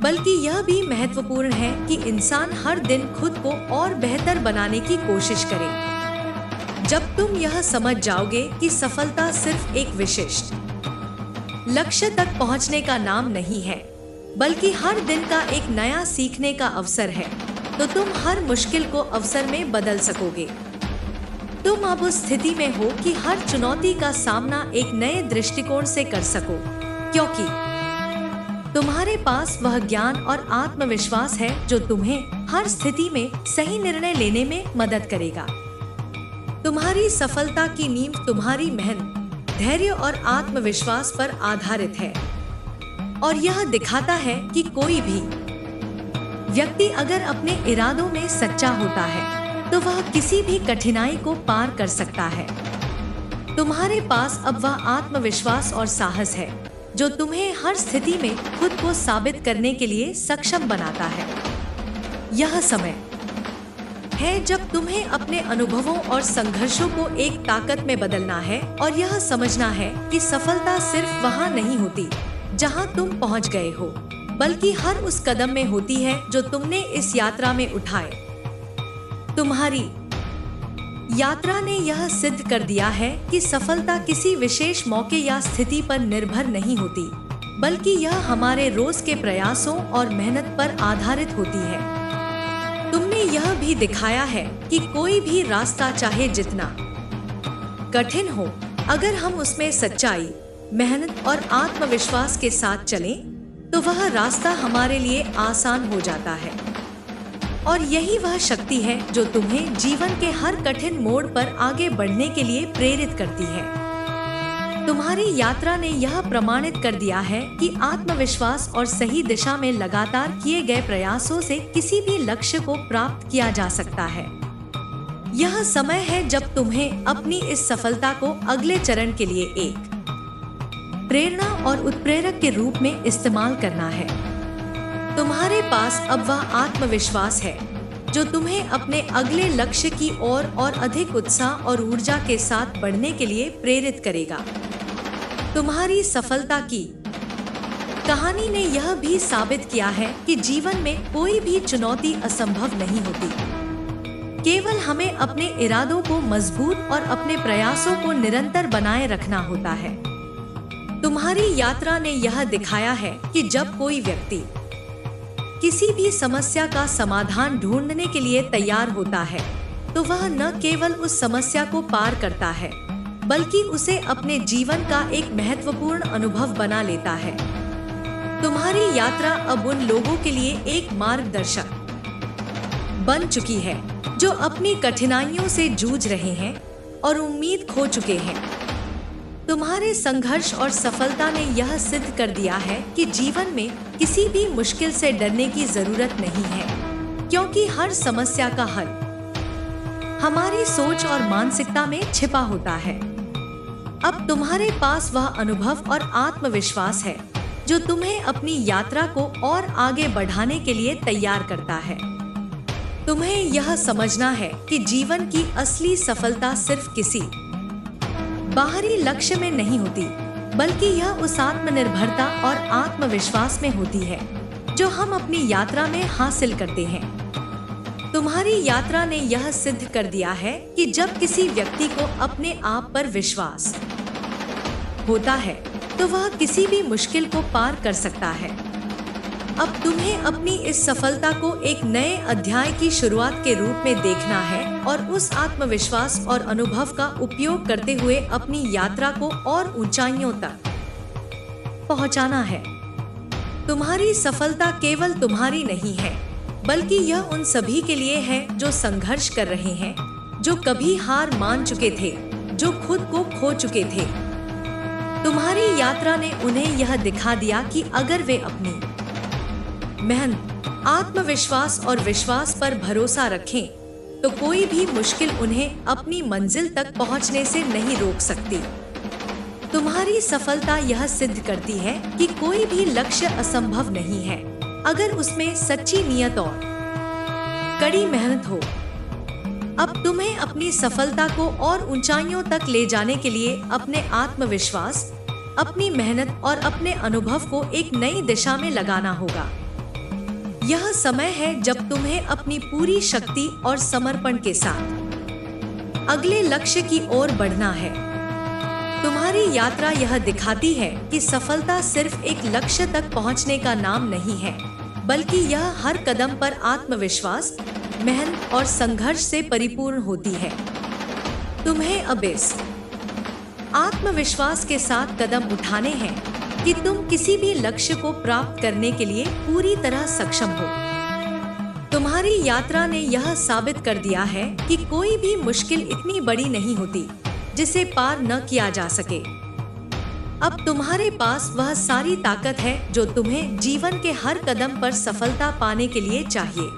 बल्कि यह भी महत्वपूर्ण है कि इंसान हर दिन खुद को और बेहतर बनाने की कोशिश करे। जब तुम यह समझ जाओगे कि सफलता सिर्फ एक विशिष्ट लक्ष्य तक पहुंचने का नाम नहीं है, बल्कि हर दिन का एक नया सीखने का अवसर है, तो तुम हर मुश्किल को अवसर में बदल सकोगे। तुम अब उस स्थिति में हो कि हर चुनौती का सामना एक नए दृष्टिकोण से कर सको, क्योंकि तुम्हारे पास वह ज्ञान और आत्मविश्वास है जो तुम्हें हर स्थिति में सही निर्णय लेने में मदद करेगा। तुम्हारी सफलता की नींव तुम्हारी मेहनत, धैर्य और आत्मविश्वास पर आधारित है, और यह दिखाता है कि कोई भी व्यक्ति अगर अपने इरादों में सच्चा होता है तो वह किसी भी कठिनाई को पार कर सकता है। तुम्हारे पास अब वह आत्मविश्वास और साहस है जो तुम्हें हर स्थिति में खुद को साबित करने के लिए सक्षम बनाता है। यह समय है जब तुम्हें अपने अनुभवों और संघर्षों को एक ताकत में बदलना है और यह समझना है कि सफलता सिर्फ वहां नहीं होती जहां तुम पहुंच गए हो, बल्कि हर उस कदम में होती है जो तुमने इस यात्रा में उठाए। तुम्हारी यात्रा ने यह सिद्ध कर दिया है कि सफलता किसी विशेष मौके या स्थिति पर निर्भर नहीं होती, बल्कि यह हमारे रोज के प्रयासों और मेहनत पर आधारित होती है। तुमने यह भी दिखाया है कि कोई भी रास्ता चाहे जितना कठिन हो, अगर हम उसमें सच्चाई, मेहनत और आत्मविश्वास के साथ चलें, तो वह रास्ता हमारे लिए आसान हो जाता है। और यही वह शक्ति है जो तुम्हें जीवन के हर कठिन मोड़ पर आगे बढ़ने के लिए प्रेरित करती है। तुम्हारी यात्रा ने यह प्रमाणित कर दिया है कि आत्मविश्वास और सही दिशा में लगातार किए गए प्रयासों से किसी भी लक्ष्य को प्राप्त किया जा सकता है। यह समय है जब तुम्हें अपनी इस सफलता को अगले चरण के लिए एक प्रेरणा और उत्प्रेरक के रूप में इस्तेमाल करना है। तुम्हारे पास अब वह आत्मविश्वास है जो तुम्हें अपने अगले लक्ष्य की ओर और अधिक उत्साह और ऊर्जा के साथ बढ़ने के लिए प्रेरित करेगा। तुम्हारी सफलता की कहानी ने यह भी साबित किया है कि जीवन में कोई भी चुनौती असंभव नहीं होती। केवल हमें अपने इरादों को मजबूत और अपने प्रयासों को निरंतर बनाए रखना होता है। तुम्हारी यात्रा ने यह दिखाया है कि जब कोई व्यक्ति किसी भी समस्या का समाधान ढूंढने के लिए तैयार होता है, तो वह न केवल उस समस्या को पार करता है, बल्कि उसे अपने जीवन का एक महत्वपूर्ण अनुभव बना लेता है। तुम्हारी यात्रा अब उन लोगों के लिए एक मार्गदर्शक बन चुकी है जो अपनी कठिनाइयों से जूझ रहे हैं और उम्मीद खो चुके हैं। तुम्हारे संघर्ष और सफलता ने यह सिद्ध कर दिया है कि जीवन में किसी भी मुश्किल से डरने की जरूरत नहीं है, क्योंकि हर समस्या का हल हमारी सोच और मानसिकता में छिपा होता है। अब तुम्हारे पास वह अनुभव और आत्मविश्वास है जो तुम्हें अपनी यात्रा को और आगे बढ़ाने के लिए तैयार करता है। तुम्हें यह समझना है कि जीवन की असली सफलता सिर्फ किसी बाहरी लक्ष्य में नहीं होती, बल्कि यह उस आत्मनिर्भरता और आत्मविश्वास में होती है जो हम अपनी यात्रा में हासिल करते हैं। तुम्हारी यात्रा ने यह सिद्ध कर दिया है कि जब किसी व्यक्ति को अपने आप पर विश्वास होता है तो वह किसी भी मुश्किल को पार कर सकता है। अब तुम्हें अपनी इस सफलता को एक नए अध्याय की शुरुआत के रूप में देखना है और उस आत्मविश्वास और अनुभव का उपयोग करते हुए अपनी यात्रा को और ऊंचाइयों तक पहुंचाना है। तुम्हारी सफलता केवल तुम्हारी नहीं है, बल्कि यह उन सभी के लिए है जो संघर्ष कर रहे हैं, जो कभी हार मान चुके थे, जो खुद को खो चुके थे। तुम्हारी यात्रा ने उन्हें यह दिखा दिया कि अगर वे अपनी मेहनत, आत्मविश्वास और विश्वास पर भरोसा रखें, तो कोई भी मुश्किल उन्हें अपनी मंजिल तक पहुंचने से नहीं रोक सकती। तुम्हारी सफलता यह सिद्ध करती है कि कोई भी लक्ष्य असंभव नहीं है, अगर उसमें सच्ची नियत और कड़ी मेहनत हो। अब तुम्हें अपनी सफलता को और ऊंचाइयों तक ले जाने के लिए अपने आत्मविश्वास, अपनी मेहनत और अपने अनुभव को एक नई दिशा में लगाना होगा। यह समय है जब तुम्हें अपनी पूरी शक्ति और समर्पण के साथ अगले लक्ष्य की ओर बढ़ना है। तुम्हारी यात्रा यह दिखाती है कि सफलता सिर्फ एक लक्ष्य तक पहुंचने का नाम नहीं है, बल्कि यह हर कदम पर आत्मविश्वास, मेहनत और संघर्ष से परिपूर्ण होती है। तुम्हें अब इस आत्मविश्वास के साथ कदम उठाने हैं कि तुम किसी भी लक्ष्य को प्राप्त करने के लिए पूरी तरह सक्षम हो। तुम्हारी यात्रा ने यह साबित कर दिया है कि कोई भी मुश्किल इतनी बड़ी नहीं होती जिसे पार न किया जा सके। अब तुम्हारे पास वह सारी ताकत है जो तुम्हें जीवन के हर कदम पर सफलता पाने के लिए चाहिए।